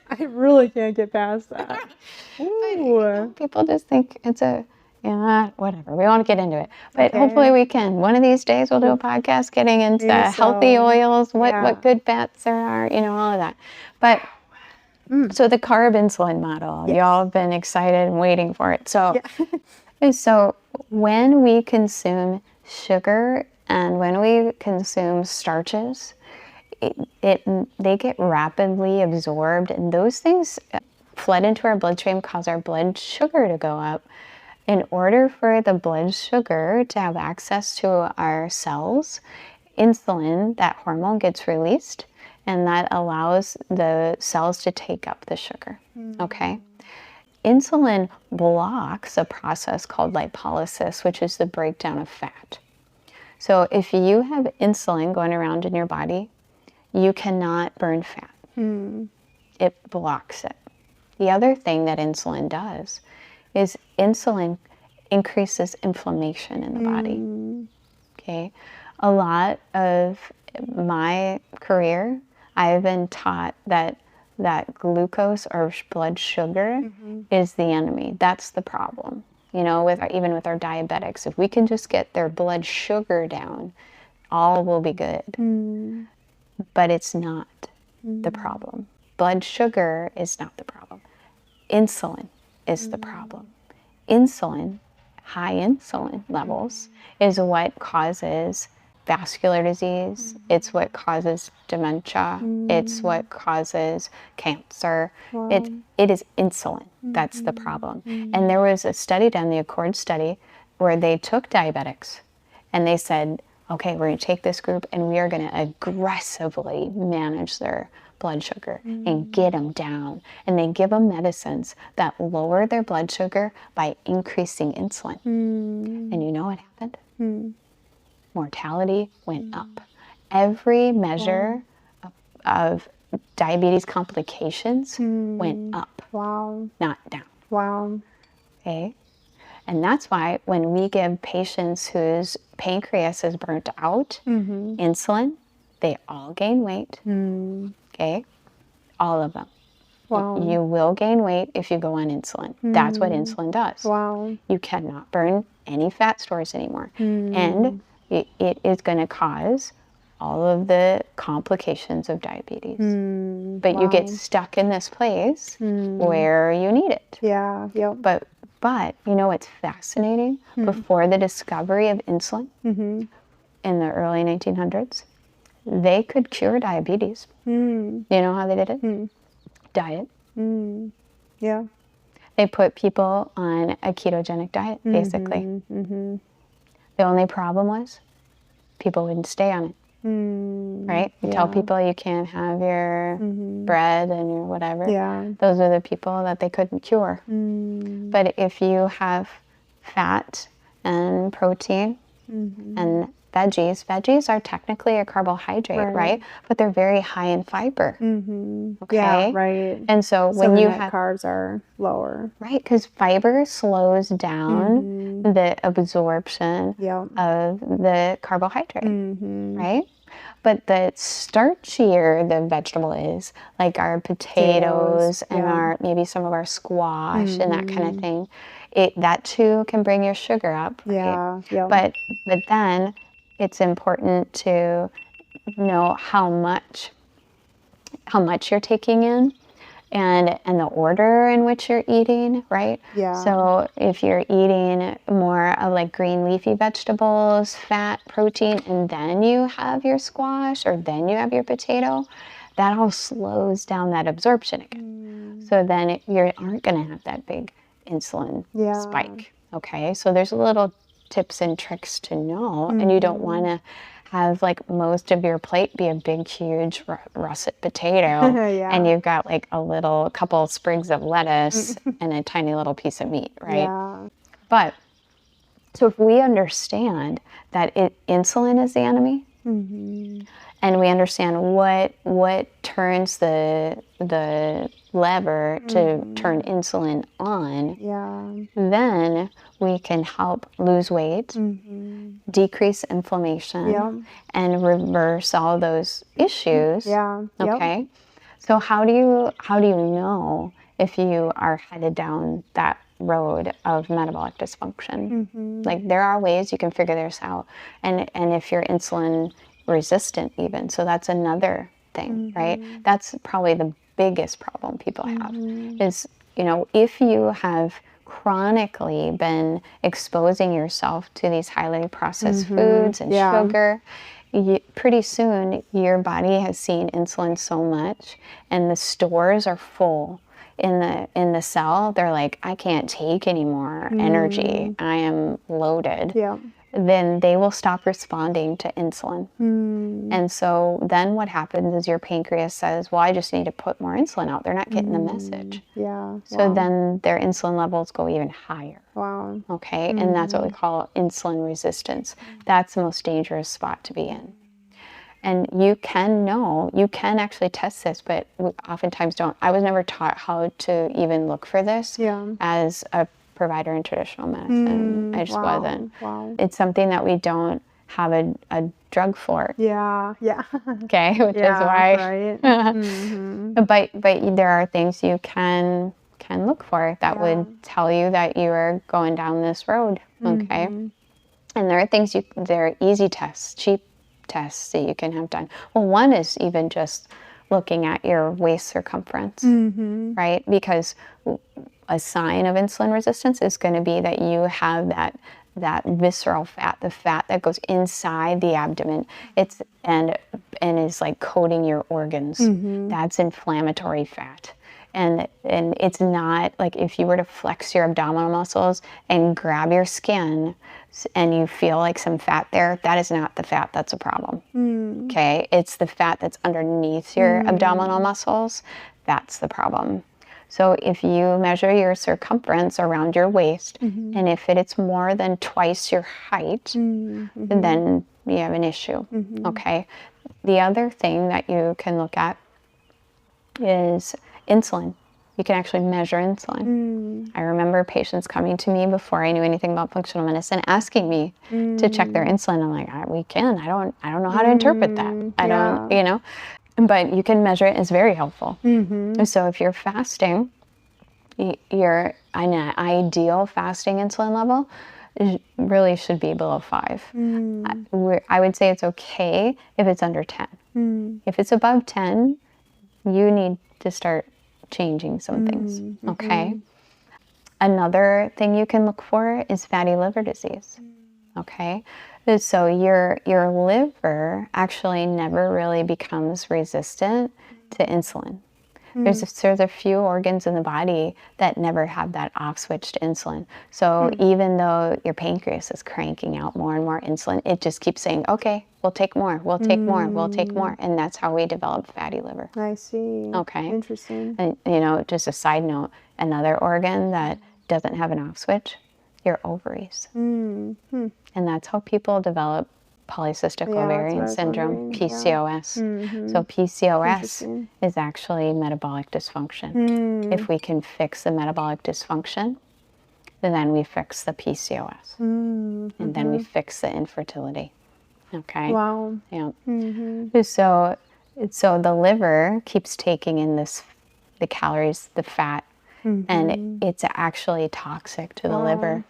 I really can't get past that. But, people just think it's whatever. We won't get into it, but hopefully we can. One of these days we'll do a podcast getting into healthy oils, what good fats there are, all of that. But so the carb insulin model, y'all have been excited and waiting for it. So, so when we consume sugar and when we consume starches, they get rapidly absorbed, and those things flood into our bloodstream, cause our blood sugar to go up. In order for the blood sugar to have access to our cells, insulin, that hormone, gets released, and that allows the cells to take up the sugar. Okay? Insulin blocks a process called lipolysis, which is the breakdown of fat. So if you have insulin going around in your body, you cannot burn fat. It blocks it. The other thing that insulin does is insulin increases inflammation in the body. Okay? A lot of my career, I've been taught that glucose or blood sugar is the enemy. That's the problem. Even with our diabetics, if we can just get their blood sugar down, all will be good. But it's not the problem. Blood sugar is not the problem. Insulin is the problem. Insulin, high insulin levels, is what causes vascular disease. It's what causes dementia. It's what causes cancer. Wow. It is insulin. That's the problem. And there was a study done, the Accord study, where they took diabetics and they said, okay, we're going to take this group and we are going to aggressively manage their blood sugar and get them down. And they give them medicines that lower their blood sugar by increasing insulin. And you know what happened? Mortality went up. Every measure of diabetes complications went up, not down. Wow. Okay? And that's why when we give patients whose pancreas is burnt out insulin, they all gain weight. Okay? All of them. Wow. You will gain weight if you go on insulin. That's what insulin does. Wow. You cannot burn any fat stores anymore. And it is going to cause all of the complications of diabetes. But you get stuck in this place where you need it. Yeah. Yep. But you know what's fascinating? Before the discovery of insulin in the early 1900s, they could cure diabetes. You know how they did it? Diet. Yeah. They put people on a ketogenic diet, basically. The only problem was people wouldn't stay on it. Right? You tell people you can't have your bread and your whatever. Yeah. Those are the people that they couldn't cure. But if you have fat and protein and veggies are technically a carbohydrate, right? But they're very high in fiber. Okay? Yeah, right. And so when you have carbs are lower. Right, because fiber slows down the absorption of the carbohydrate, right? But the starchier the vegetable is, like our potatoes and our maybe some of our squash and that kind of thing, that too can bring your sugar up, right? But then it's important to know how much you're taking in. And the order in which you're eating, right? Yeah. So if you're eating more of like green leafy vegetables, fat, protein, and then you have your squash or then you have your potato, that all slows down that absorption again. So then you aren't going to have that big insulin spike, okay? So there's little tips and tricks to know, and you don't want to have like most of your plate be a big huge russet potato and you've got like a couple sprigs of lettuce and a tiny little piece of meat, right? But so if we understand that insulin is the enemy and we understand what turns the lever to turn insulin on, then we can help lose weight, decrease inflammation, and reverse all those issues. Okay? So how do you know if you are headed down that road of metabolic dysfunction? Like there are ways you can figure this out, and if you're insulin resistant even, so that's another thing, right? That's probably the biggest problem people have is, if you have chronically been exposing yourself to these highly processed foods and sugar, pretty soon your body has seen insulin so much and the stores are full in the cell. They're like, I can't take any more energy. I am loaded. Then they will stop responding to insulin. And so then what happens is your pancreas says, well, I just need to put more insulin out. They're not getting the message. So then their insulin levels go even higher. Okay? And that's what we call insulin resistance. That's the most dangerous spot to be in. And you can actually test this, but we oftentimes don't. I was never taught how to even look for this as a provider in traditional medicine. I just wasn't. It's something that we don't have a drug for. Okay, which is why. But there are things you can look for that would tell you that you are going down this road. Okay, and there are things there are easy tests, cheap tests that you can have done. Well, one is even just looking at your waist circumference, right? Because a sign of insulin resistance is going to be that you have that visceral fat, the fat that goes inside the abdomen. It's and is like coating your organs. That's inflammatory fat. And it's not like if you were to flex your abdominal muscles and grab your skin and you feel like some fat there, that is not the fat that's a problem. Okay? It's the fat that's underneath your abdominal muscles. That's the problem. So if you measure your circumference around your waist, and if it's more than twice your height, then you have an issue. Okay? The other thing that you can look at is insulin. You can actually measure insulin. I remember patients coming to me before I knew anything about functional medicine, asking me to check their insulin. I'm like, we can. I don't know how to interpret that. I don't, you know. But you can measure it. It's very helpful. So if you're fasting, your an ideal fasting insulin level really should be below 5. I would say it's okay if it's under 10. If it's above 10, you need to start changing some things, okay? Another thing you can look for is fatty liver disease, okay? So your liver actually never really becomes resistant to insulin. There's a few organs in the body that never have that off switch to insulin. So even though your pancreas is cranking out more and more insulin, it just keeps saying, okay, we'll take more, we'll take more, we'll take more. And that's how we develop fatty liver. I see. Okay. Interesting. And, you know, just a side note, another organ that doesn't have an off switch, your ovaries. And that's how people develop polycystic ovarian syndrome, PCOS. So PCOS is actually metabolic dysfunction. If we can fix the metabolic dysfunction, then we fix the PCOS. And then we fix the infertility. Okay? Wow. Yeah. So the liver keeps taking in the calories, the fat, and it's actually toxic to the liver.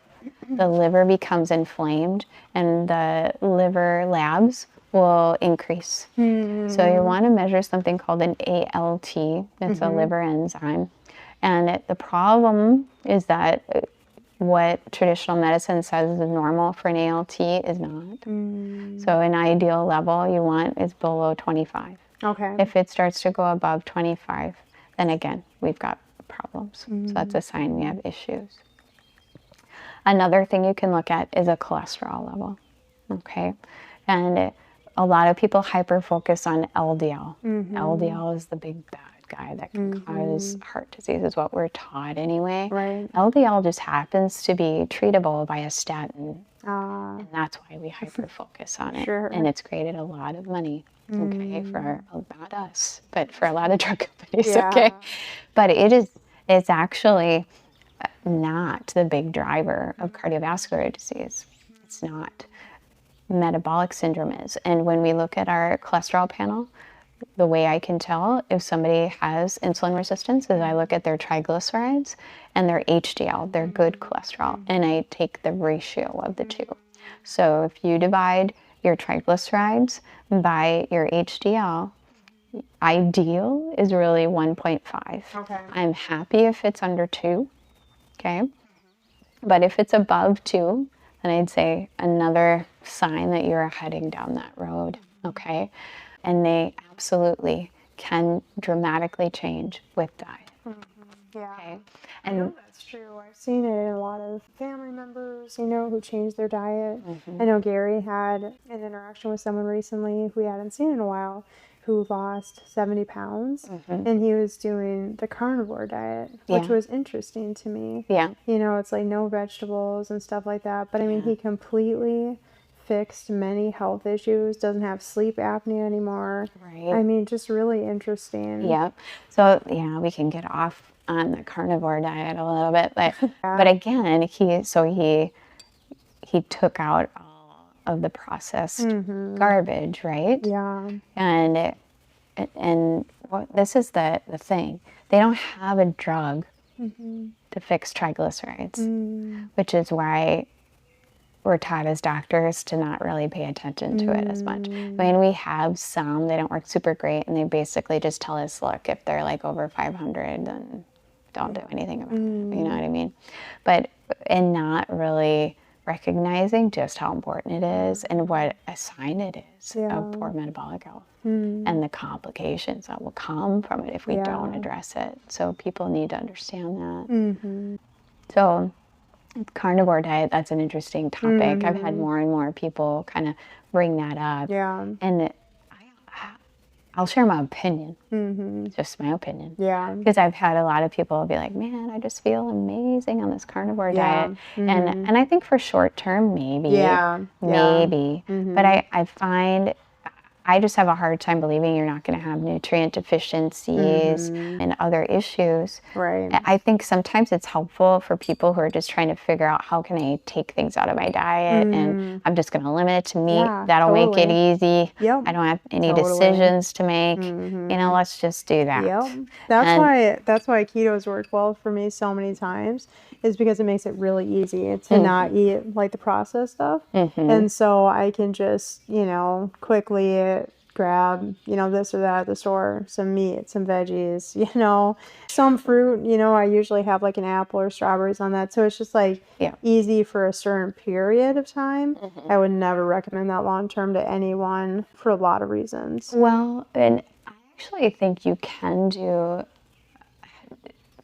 The liver becomes inflamed and the liver labs will increase. So you want to measure something called an ALT. It's a liver enzyme. And the problem is that what traditional medicine says is normal for an ALT is not. So an ideal level you want is below 25. Okay. If it starts to go above 25, then again, we've got problems. So that's a sign we have issues. Another thing you can look at is a cholesterol level, okay? And a lot of people hyper-focus on LDL. LDL is the big bad guy that can cause heart disease, is what we're taught anyway. Right. LDL just happens to be treatable by a statin, and that's why we hyper-focus on it. Sure. And it's created a lot of money, okay, for not us, but for a lot of drug companies, okay? But it's actually not the big driver of cardiovascular disease. It's not. Metabolic syndrome is. And when we look at our cholesterol panel, the way I can tell if somebody has insulin resistance is I look at their triglycerides and their HDL, their good cholesterol, and I take the ratio of the two. So if you divide your triglycerides by your HDL, ideal is really 1.5. Okay. I'm happy if it's under 2. Okay, but if it's above 2, then I'd say another sign that you're heading down that road, okay? And they absolutely can dramatically change with diet. Yeah. Okay? I know that's true. I've seen it in a lot of family members, who changed their diet. I know Gary had an interaction with someone recently who we hadn't seen in a while, who lost 70 pounds, and he was doing the carnivore diet, which was interesting to me. Yeah. It's like no vegetables and stuff like that. But I mean, he completely fixed many health issues, doesn't have sleep apnea anymore. Right. I mean, just really interesting. Yeah. So, yeah, we can get off on the carnivore diet a little bit. But again, he took out of the processed garbage, right? Yeah. And this is the thing. They don't have a drug to fix triglycerides, which is why we're taught as doctors to not really pay attention to it as much. I mean, we have some, they don't work super great, and they basically just tell us, look, if they're like over 500, then don't do anything about it. You know what I mean? And not really recognizing just how important it is and what a sign it is of poor metabolic health and the complications that will come from it if we don't address it. So people need to understand that. So carnivore diet, that's an interesting topic. I've had more and more people kind of bring that up. And I'll share my opinion, just my opinion. Because I've had a lot of people be like, man, I just feel amazing on this carnivore diet. And I think for short term, maybe. But I find I just have a hard time believing you're not going to have nutrient deficiencies and other issues. I think sometimes it's helpful for people who are just trying to figure out how can I take things out of my diet and I'm just going to limit it to meat. That'll make it easy. I don't have any decisions to make. You know, let's just do that. That's why ketos work well for me so many times, is because it makes it really easy to not eat like the processed stuff. And so I can just, you know, quickly grab, you know, this or that at the store, some meat, some veggies, you know, some fruit. You know, I usually have like an apple or strawberries on that. So it's just like easy for a certain period of time. I would never recommend that long term to anyone for a lot of reasons. Well, and I actually think you can do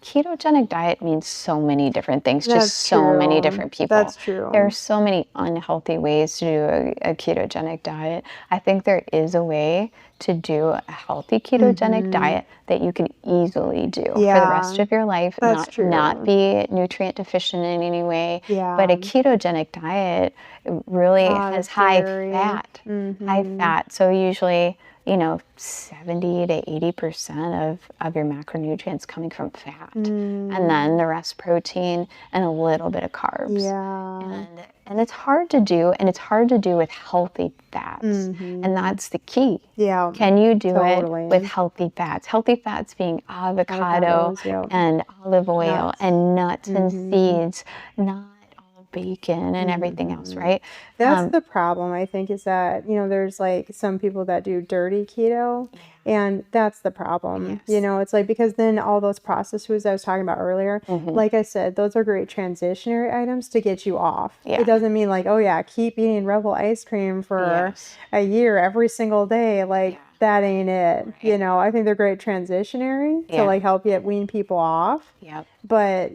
ketogenic diet means so many different things to so many different people. That's true. There are so many unhealthy ways to do a ketogenic diet. I think there is a way to do a healthy ketogenic diet that you can easily do for the rest of your life, not be nutrient deficient in any way. But a ketogenic diet really has high fat. So usually, you know, 70 to 80% of your macronutrients coming from fat, and then the rest protein and a little bit of carbs. And it's hard to do, and it's hard to do with healthy fats, and that's the key. Can you do it with healthy fats? Healthy fats being avocado and olive oil and nuts and seeds, not bacon and everything else, right? That's the problem, I think, is that, you know, there's like some people that do dirty keto, and that's the problem. You know, it's like, because then all those processed foods I was talking about earlier, like I said, those are great transitionary items to get you off. It doesn't mean like, oh yeah, keep eating Rebel ice cream for a year every single day. Like, that ain't it. You know, I think they're great transitionary to like help you wean people off. But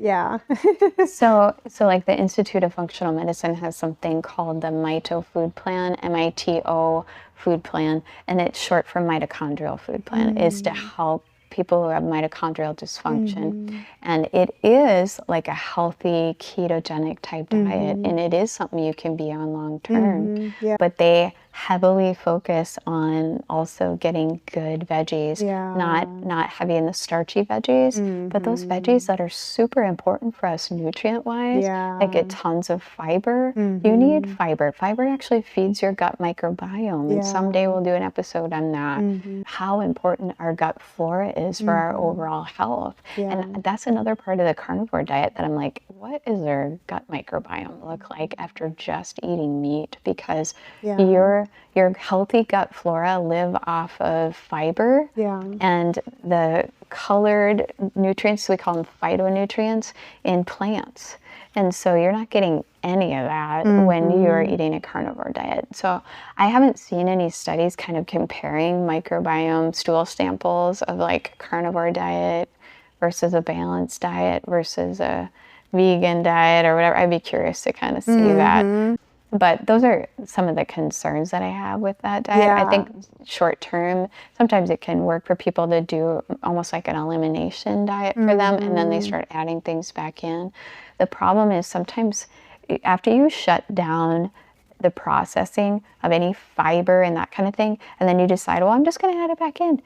so like the Institute of Functional Medicine has something called the MITO food plan, MITO food plan, and it's short for mitochondrial food plan, is to help people who have mitochondrial dysfunction. And it is like a healthy ketogenic type diet, and it is something you can be on long term. But they heavily focus on also getting good veggies, not heavy in the starchy veggies, but those veggies that are super important for us nutrient-wise, that get tons of fiber. You need fiber. Fiber actually feeds your gut microbiome, and someday we'll do an episode on that, how important our gut flora is for our overall health. And that's another part of the carnivore diet that I'm like, what is their gut microbiome look like after just eating meat? Because your healthy gut flora live off of fiber and the colored nutrients, we call them phytonutrients, in plants. And so you're not getting any of that when you're eating a carnivore diet. So I haven't seen any studies kind of comparing microbiome stool samples of like carnivore diet versus a balanced diet versus a vegan diet or whatever. I'd be curious to kind of see that. But those are some of the concerns that I have with that diet. I think short term, sometimes it can work for people to do almost like an elimination diet for them, and then they start adding things back in. The problem is sometimes after you shut down the processing of any fiber and that kind of thing, and then you decide, well, I'm just going to add it back in.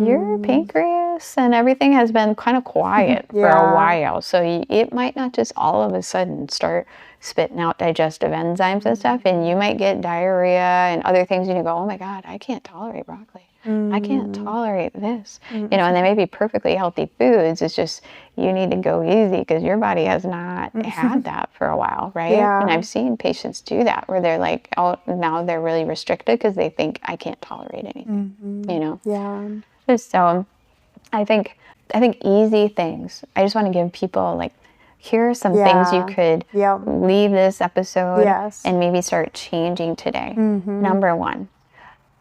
Your pancreas and everything has been kind of quiet for a while, so it might not just all of a sudden start spitting out digestive enzymes and stuff, and you might get diarrhea and other things, and you go, oh my God, I can't tolerate broccoli. I can't tolerate this. You know, and they may be perfectly healthy foods. It's just you need to go easy because your body has not had that for a while, right? And I've seen patients do that where they're like, oh, now they're really restricted because they think I can't tolerate anything, you know? So I think easy things. I just want to give people like, here are some things you could Yep. leave this episode Yes. and maybe start changing today. Number one,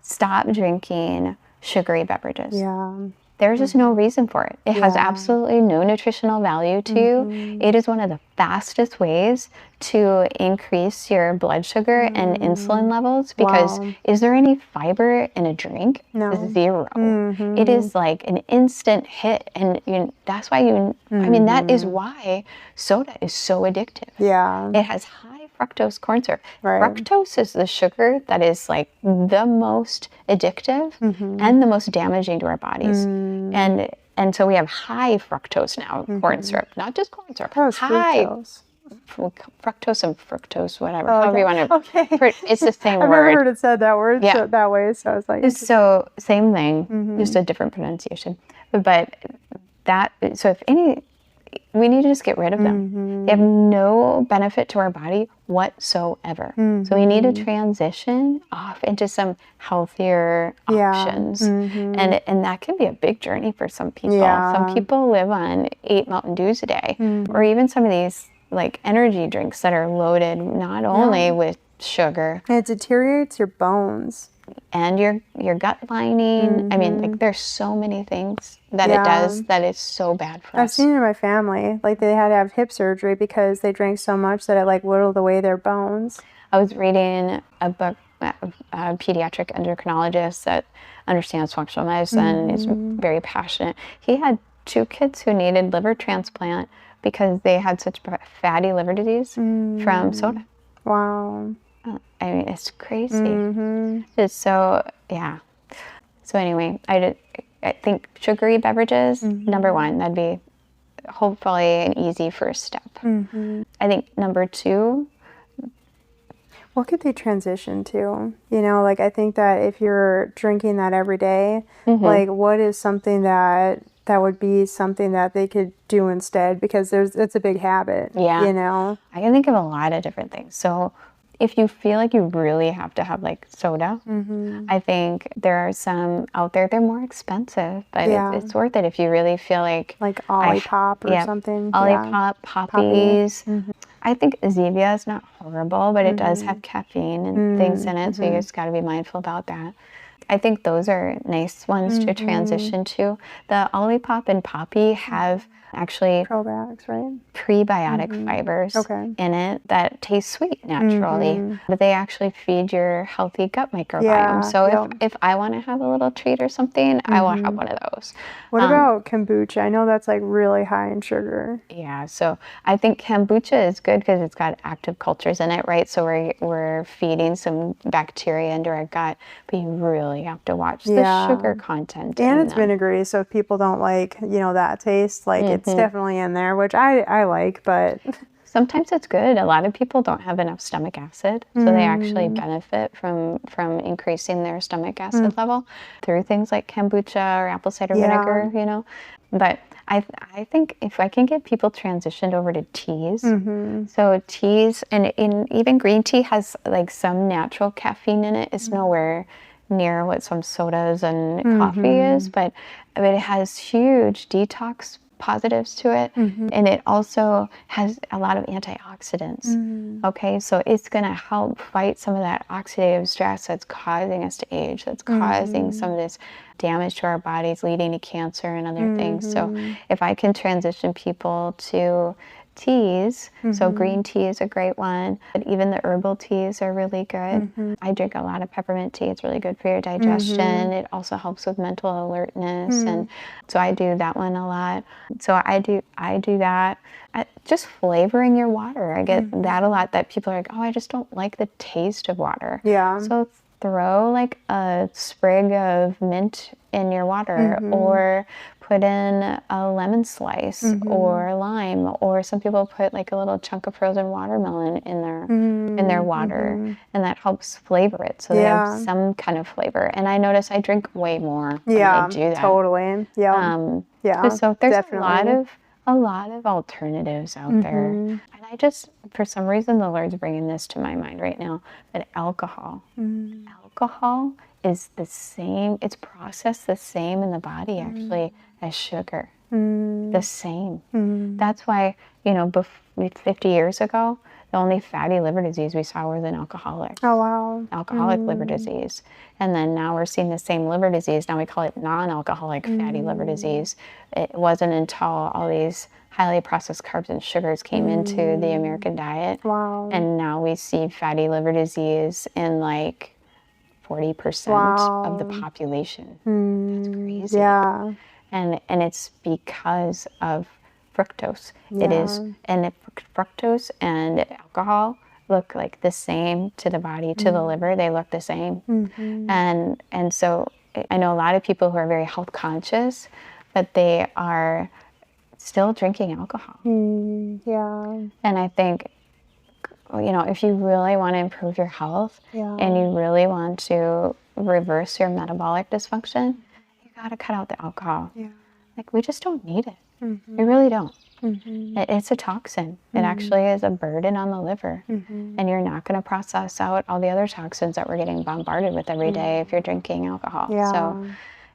stop drinking sugary beverages. Yeah. There's just no reason for it. It has Yeah. absolutely no nutritional value to you. It is one of the fastest ways to increase your blood sugar and insulin levels because Wow. is there any fiber in a drink? No. Zero. It is like an instant hit. And that's why I mean, that is why soda is so addictive. Yeah. It has high fructose corn syrup. Right. Fructose is the sugar that is like the most addictive and the most damaging to our bodies. And so we have high fructose now, corn syrup, not just corn syrup. Oh, it's high fructose. fructose and fructose, whatever, Oh, however you want to. Okay. It's the same I've word. never heard it said that word Yeah. that way, so I was like, So same thing, just a different pronunciation. But so if any, we need to just get rid of them. They have no benefit to our body whatsoever. So we need to transition off into some healthier options. And that can be a big journey for some people. Yeah. Some people live on 8 Mountain Dews a day, or even some of these like energy drinks that are loaded not only with sugar. it deteriorates your bones. And your gut lining. I mean, like there's so many things that it does that is so bad for I've us. seen it in my family. Like they had to have hip surgery because they drank so much that it like whittled away their bones. I was reading a book, a pediatric endocrinologist that understands functional medicine and is very passionate. He had 2 kids who needed liver transplant because they had such fatty liver disease from soda. Wow. I mean, it's crazy. It's so, yeah. So anyway, I think sugary beverages, number one, that'd be hopefully an easy first step. I think number 2. What could they transition to? You know, like I think that if you're drinking that every day, like what is something that would be something that they could do instead? Because it's a big habit. Yeah. You know? I can think of a lot of different things. So if you feel like you really have to have like soda, I think there are some out there. They're more expensive, but it's worth it if you really feel like Olipop or something. Olipop, Poppies. I think Zevia is not horrible, but it does have caffeine and things in it, so you just got to be mindful about that. I think those are nice ones to transition to. The Olipop and Poppy have actually Probiotics, right? prebiotic fibers in it that taste sweet naturally, but they actually feed your healthy gut microbiome. Yeah, So if I want to have a little treat or something, I will have one of those. What about kombucha? I know that's like really high in sugar. Yeah, so I think kombucha is good because it's got active cultures in it, right? So we're feeding some bacteria into our gut, but you really have to watch the sugar content. And it's vinegary, so if people don't like, you know, that taste, like it's definitely in there, which I like, but sometimes it's good. A lot of people don't have enough stomach acid, so they actually benefit from increasing their stomach acid level through things like kombucha or apple cider vinegar, you know. But I think if I can get people transitioned over to teas, so teas and even green tea has like some natural caffeine in it. It's nowhere near what some sodas and coffee is, but it has huge detox positives to it, and it also has a lot of antioxidants. Okay, so it's going to help fight some of that oxidative stress that's causing us to age, that's causing some of this damage to our bodies, leading to cancer and other things. So if I can transition people to teas, so green tea is a great one, but even the herbal teas are really good. I drink a lot of peppermint tea. It's really good for your digestion. It also helps with mental alertness, and so I do that one a lot. So I do that. Just flavoring your water, I get that a lot, that people are like, oh, I just don't like the taste of water. Yeah. So throw like a sprig of mint in your water, or put in a lemon slice or lime, or some people put like a little chunk of frozen watermelon in their water, and that helps flavor it so they have some kind of flavor. And I notice I drink way more when I do that. Totally. So there's definitely a lot of alternatives out there. And I just, for some reason, the Lord's bringing this to my mind right now, that alcohol is the same, it's processed the same in the body actually as sugar. the same. That's why, 50 years ago, the only fatty liver disease we saw was an alcoholic. Oh, wow. Alcoholic liver disease. And then now we're seeing the same liver disease. Now we call it non-alcoholic fatty liver disease. It wasn't until all these highly processed carbs and sugars came into the American diet. Wow. And now we see fatty liver disease in like 40% of the population. That's crazy. Yeah. And it's because of fructose. Yeah. It is, and fructose and alcohol look like the same to the body, to the liver. They look the same. And so I know a lot of people who are very health conscious, but they are still drinking alcohol. Yeah. And I think, if you really want to improve your health and you really want to reverse your metabolic dysfunction, you got to cut out the alcohol. Yeah. Like, we just don't need it. We really don't. It's a toxin. It actually is a burden on the liver. And you're not going to process out all the other toxins that we're getting bombarded with every day if you're drinking alcohol. Yeah. So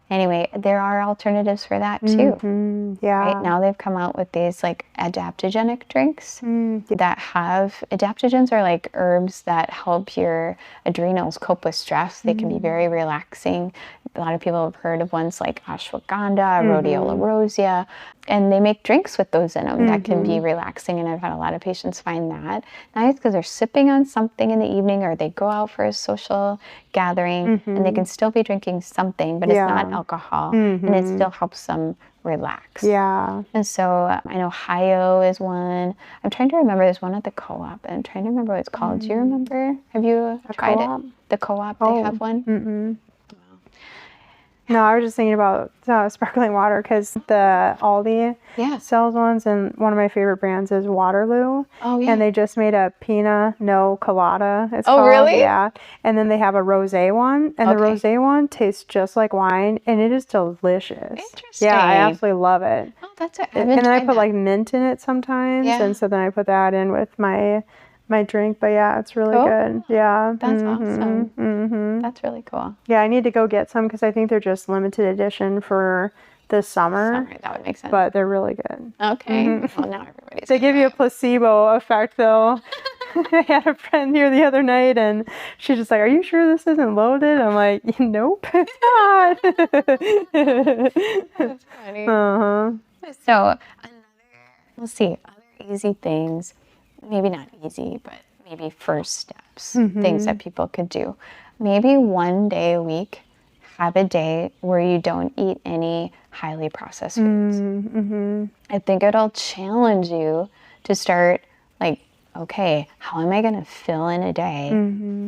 anyway, there are alternatives for that too. Yeah. Right now they've come out with these like adaptogenic drinks that have, adaptogens are like herbs that help your adrenals cope with stress. They can be very relaxing. A lot of people have heard of ones like ashwagandha, rhodiola rosea, and they make drinks with those in them that can be relaxing. And I've had a lot of patients find that nice because they're sipping on something in the evening, or they go out for a social gathering and they can still be drinking something, but it's not alcohol, and it still helps them relax. Yeah. And so I know Hio is one. I'm trying to remember, there's one at the co-op, and I'm trying to remember what it's called. Do you remember? Have you tried it? The co-op, they have one. No, I was just thinking about sparkling water because the Aldi sells ones, and one of my favorite brands is Waterloo. Oh, yeah. And they just made a Pina No Colada. It's Oh, called. really? Yeah. And then they have a rosé one, and the rosé one tastes just like wine, and it is delicious. Interesting. Yeah, I absolutely love it. Oh, that's it. And then I put like mint in it sometimes, and so then I put that in with my drink. But yeah, it's really good. Yeah. That's awesome. That's really cool. Yeah, I need to go get some because I think they're just limited edition for the summer. That would make sense. But they're really good. Okay. Well, now everybody's. They give you a placebo effect, though. I had a friend here the other night, and she's just like, "Are you sure this isn't loaded?" I'm like, "Nope, it's not." That's funny. So other easy things. Maybe not easy, but maybe first steps, things that people could do. Maybe one day a week, have a day where you don't eat any highly processed foods. I think it'll challenge you to start like, okay, how am I going to fill in a day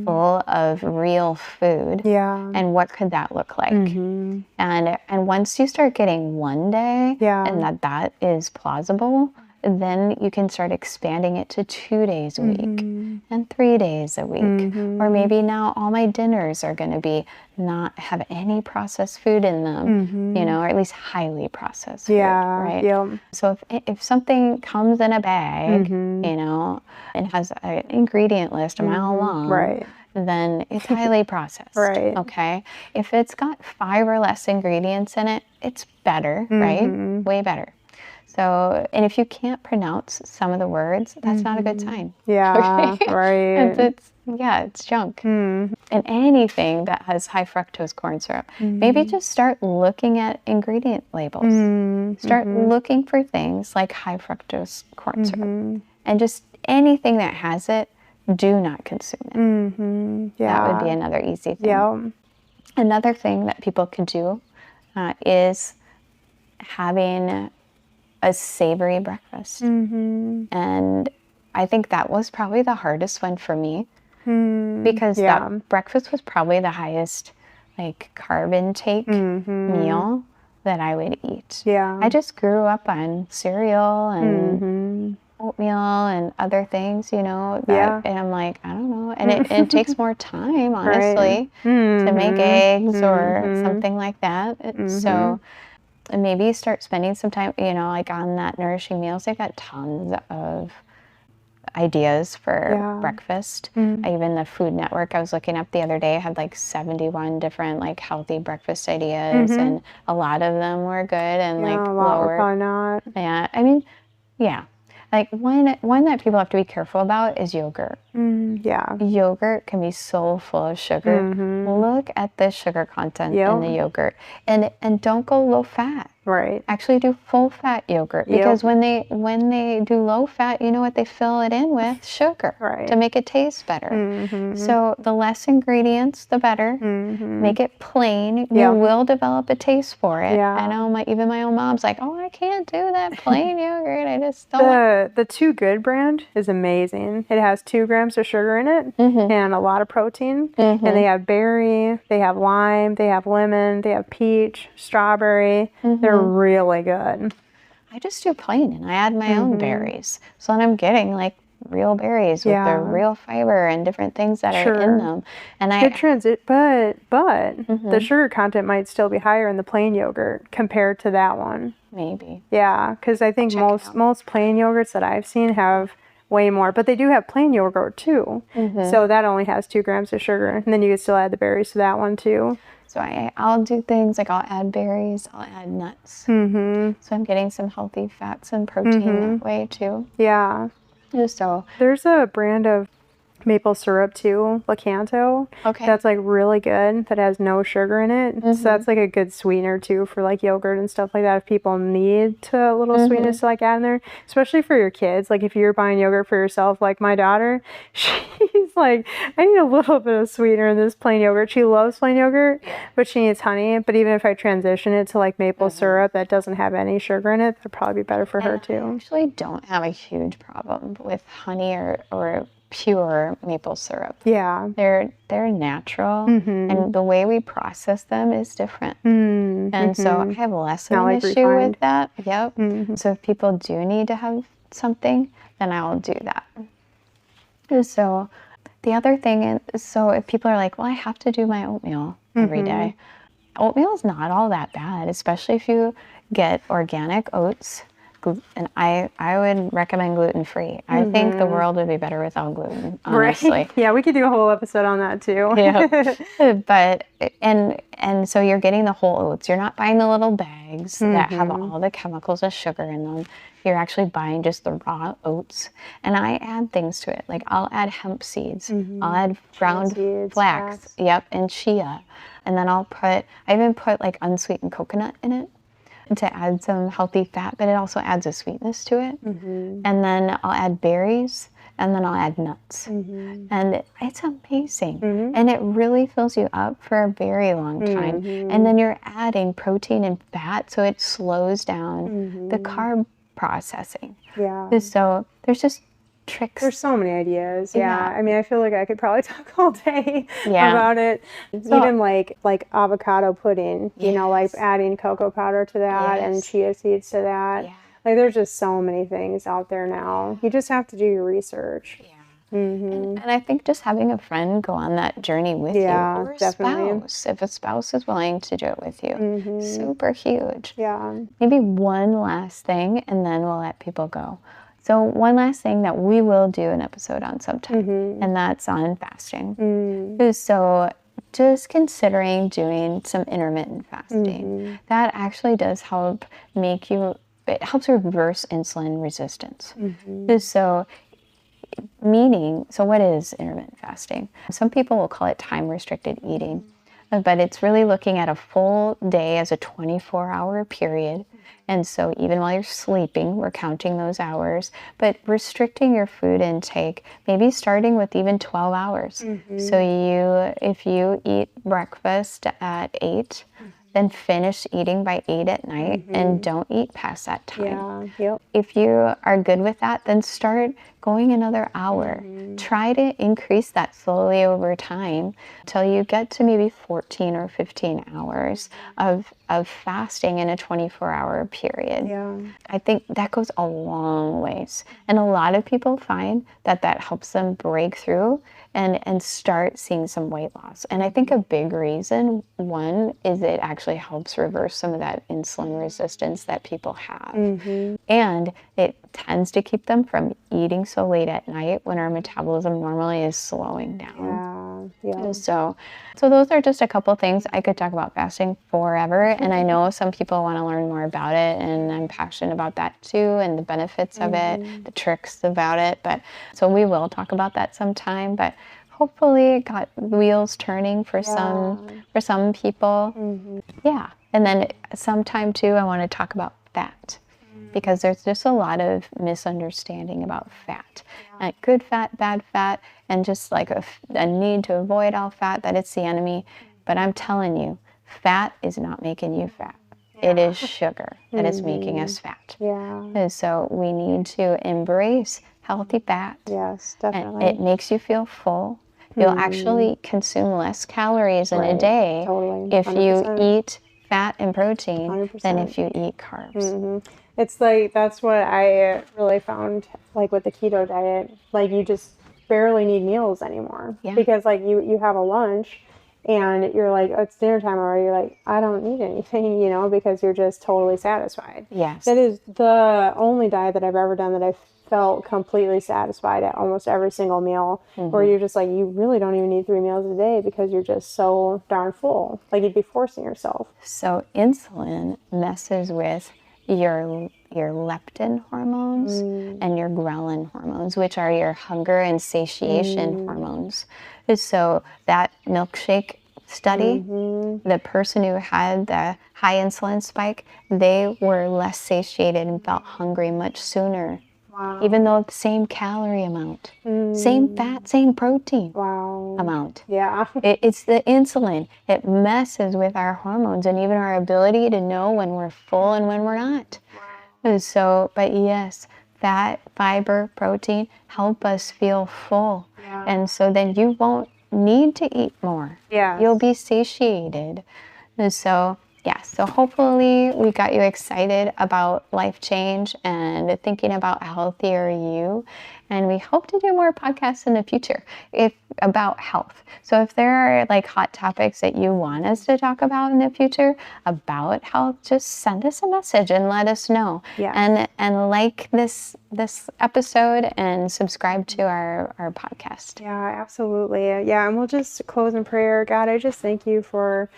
full of real food? Yeah. And what could that look like? And once you start getting one day and that is plausible, then you can start expanding it to 2 days a week and 3 days a week. Or maybe now all my dinners are going to be not have any processed food in them, or at least highly processed food, right? Yeah. So if something comes in a bag, and has an ingredient list a mile long, then it's highly processed, okay? If it's got 5 or less ingredients in it, it's better, right? Way better. So, and if you can't pronounce some of the words, that's not a good sign. Yeah, right. It's junk. And anything that has high fructose corn syrup, maybe just start looking at ingredient labels. Start looking for things like high fructose corn syrup. And just anything that has it, do not consume it. That would be another easy thing. Another thing that people could do is having a savory breakfast. And I think that was probably the hardest one for me because that breakfast was probably the highest like carb intake meal that I would eat. I just grew up on cereal and oatmeal and other things, and I'm like, I don't know. And it takes more time, honestly, to make eggs or something like that. So and maybe start spending some time, like on that nourishing meals. They've got tons of ideas for Yeah. breakfast. Even the Food Network I was looking up the other day had like 71 different like healthy breakfast ideas, and a lot of them were good and Yeah, like a lot were lower. probably not. Yeah, I mean, yeah. Like one that people have to be careful about is yogurt. Yeah. Yogurt can be so full of sugar. Look at the sugar content in the yogurt, and don't go low fat. Right. Actually do full fat yogurt, because when they do low fat, you know what they fill it in with? Sugar. Right. To make it taste better. So the less ingredients, the better. Make it plain. You will develop a taste for it. Yeah. I know even my own mom's like, oh, I can't do that plain yogurt. I just don't. The Too Good brand is amazing. It has 2 grams of sugar in it and a lot of protein. And they have berry, they have lime, they have lemon, they have peach, strawberry. They're really good. I just do plain, and I add my own berries. So then I'm getting like real berries with the real fiber and different things that are in them. And good transit, but the sugar content might still be higher in the plain yogurt compared to that one. Maybe. Yeah, because I think most plain yogurts that I've seen have way more, but they do have plain yogurt too. So that only has 2 grams of sugar, and then you can still add the berries to that one too. So I'll do things like I'll add berries, I'll add nuts. So I'm getting some healthy fats and protein that way too. Yeah. So there's a brand of maple syrup too, Lakanto. Okay. That's like really good. That has no sugar in it. So that's like a good sweetener too for like yogurt and stuff like that. If people need a little sweetness to like add in there, especially for your kids. Like if you're buying yogurt for yourself, like my daughter, she's like, I need a little bit of sweetener in this plain yogurt. She loves plain yogurt, but she needs honey. But even if I transition it to like maple syrup that doesn't have any sugar in it, that'd probably be better for her too. I actually don't have a huge problem with honey or pure maple syrup. Yeah. They're natural, and the way we process them is different. And so I have less of an issue with that. Yep. So if people do need to have something, then I'll do that. So the other thing is, so if people are like, well, I have to do my oatmeal every day. Oatmeal is not all that bad, especially if you get organic oats. And I would recommend gluten-free. I think the world would be better without gluten, honestly. Right. Yeah, we could do a whole episode on that too. Yeah. But and so you're getting the whole oats. You're not buying the little bags that have all the chemicals and sugar in them. You're actually buying just the raw oats. And I add things to it. Like I'll add hemp seeds. I'll add ground flax. Yep, and chia. And then I even put like unsweetened coconut in it to add some healthy fat, but it also adds a sweetness to it. And then I'll add berries, and then I'll add nuts. And it's amazing. And it really fills you up for a very long time. And then you're adding protein and fat, so it slows down the carb processing. Yeah. So there's just tricks. There's so many ideas. Yeah. I mean, I feel like I could probably talk all day about it. So, even like avocado pudding, you know, like adding cocoa powder to that and chia seeds to that. Like there's just so many things out there now. You just have to do your research. And I think just having a friend go on that journey with you, or a spouse, if a spouse is willing to do it with you, super huge. Yeah. Maybe one last thing, and then we'll let people go. So one last thing that we will do an episode on sometime, and that's on fasting. So just considering doing some intermittent fasting. That actually does help it helps reverse insulin resistance. So what is intermittent fasting? Some people will call it time-restricted eating, but it's really looking at a full day as a 24-hour period. And so even while you're sleeping, we're counting those hours, but restricting your food intake, maybe starting with even 12 hours. So if you eat breakfast at 8, then finish eating by 8 at night and don't eat past that time. If you are good with that, then start going another hour. Try to increase that slowly over time until you get to maybe 14 or 15 hours of fasting in a 24-hour period. I think that goes a long ways. And a lot of people find that helps them break through and start seeing some weight loss. And I think a big reason, one, is it actually helps reverse some of that insulin resistance that people have. And it tends to keep them from eating so late at night when our metabolism normally is slowing down. Yeah. So those are just a couple things. I could talk about fasting forever, and I know some people want to learn more about it, and I'm passionate about that too, and the benefits of it, the tricks about it. But so we will talk about that sometime. But hopefully, it got wheels turning for some people. Yeah, and then sometime too, I want to talk about fat, because there's just a lot of misunderstanding about fat. Good fat, bad fat, and just like a need to avoid all fat, that it's the enemy. But I'm telling you, fat is not making you fat. It is sugar that is making us fat. And so we need to embrace healthy fat. Yes, definitely. And it makes you feel full. You'll actually consume less calories in a day if you eat fat and protein 100%. than if you eat carbs. It's like, that's what I really found, like with the keto diet, like you just barely need meals anymore. Because like you have a lunch and you're like, oh, it's dinner time already. You're like, I don't need anything, you know, because you're just totally satisfied. Yes. That is the only diet that I've ever done that I felt completely satisfied at almost every single meal, where you're just like, you really don't even need 3 meals a day because you're just so darn full. Like you'd be forcing yourself. So insulin messes with your leptin hormones and your ghrelin hormones, which are your hunger and satiation hormones. So that milkshake study, the person who had the high insulin spike, they were less satiated and felt hungry much sooner. Even though the same calorie amount, same fat, same protein amount. It's the insulin. It messes with our hormones and even our ability to know when we're full and when we're not. And so, but yes, fat, fiber, protein help us feel full. And so then you won't need to eat more. You'll be satiated. And so, yeah, so hopefully we got you excited about life change and thinking about a healthier you. And we hope to do more podcasts in the future about health. So if there are like hot topics that you want us to talk about in the future about health, just send us a message and let us know. And like this episode and subscribe to our podcast. Yeah, absolutely. Yeah, and we'll just close in prayer. God, I just thank you for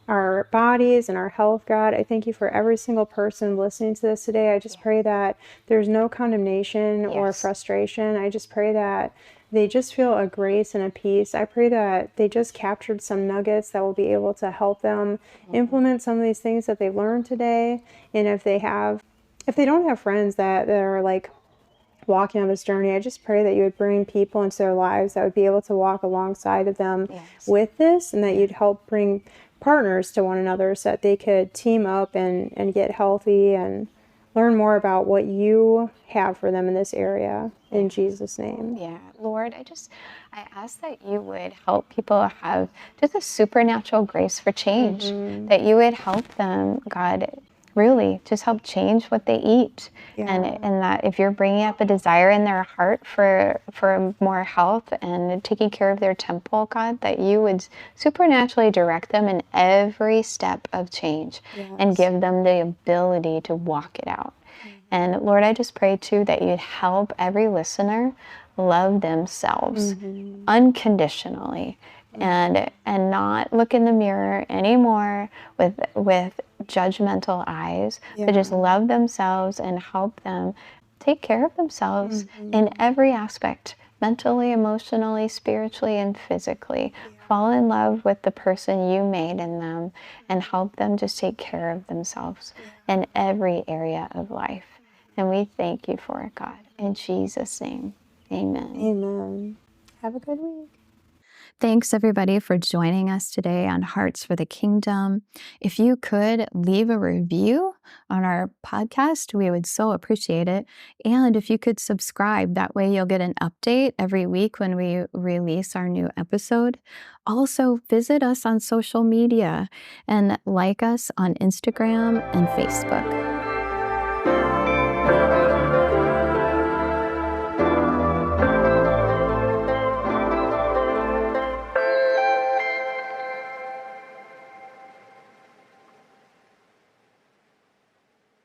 our bodies and our health, God. I thank you for every single person listening to this today. I just pray that there's no condemnation or frustration. I just pray that they just feel a grace and a peace. I pray that they just captured some nuggets that will be able to help them implement some of these things that they've learned today. And if they don't have friends that are like walking on this journey, I just pray that you would bring people into their lives that would be able to walk alongside of them with this, and that you'd help bring partners to one another so that they could team up and get healthy and learn more about what you have for them in this area. In Jesus' name. Yeah, Lord, I ask that you would help people have just a supernatural grace for change, that you would help them, God, really just help change what they eat. And that if you're bringing up a desire in their heart for more health and taking care of their temple, God, that you would supernaturally direct them in every step of change and give them the ability to walk it out. And Lord, I just pray too that you'd help every listener love themselves unconditionally and not look in the mirror anymore with judgmental eyes, but just love themselves and help them take care of themselves in every aspect, mentally, emotionally, spiritually, and physically. Fall in love with the person you made in them and help them just take care of themselves in every area of life. And we thank you for it, God. In Jesus' name, amen. Amen. Have a good week. Thanks, everybody, for joining us today on Hearts for the Kingdom. If you could leave a review on our podcast, we would so appreciate it. And if you could subscribe, that way you'll get an update every week when we release our new episode. Also, visit us on social media and like us on Instagram and Facebook.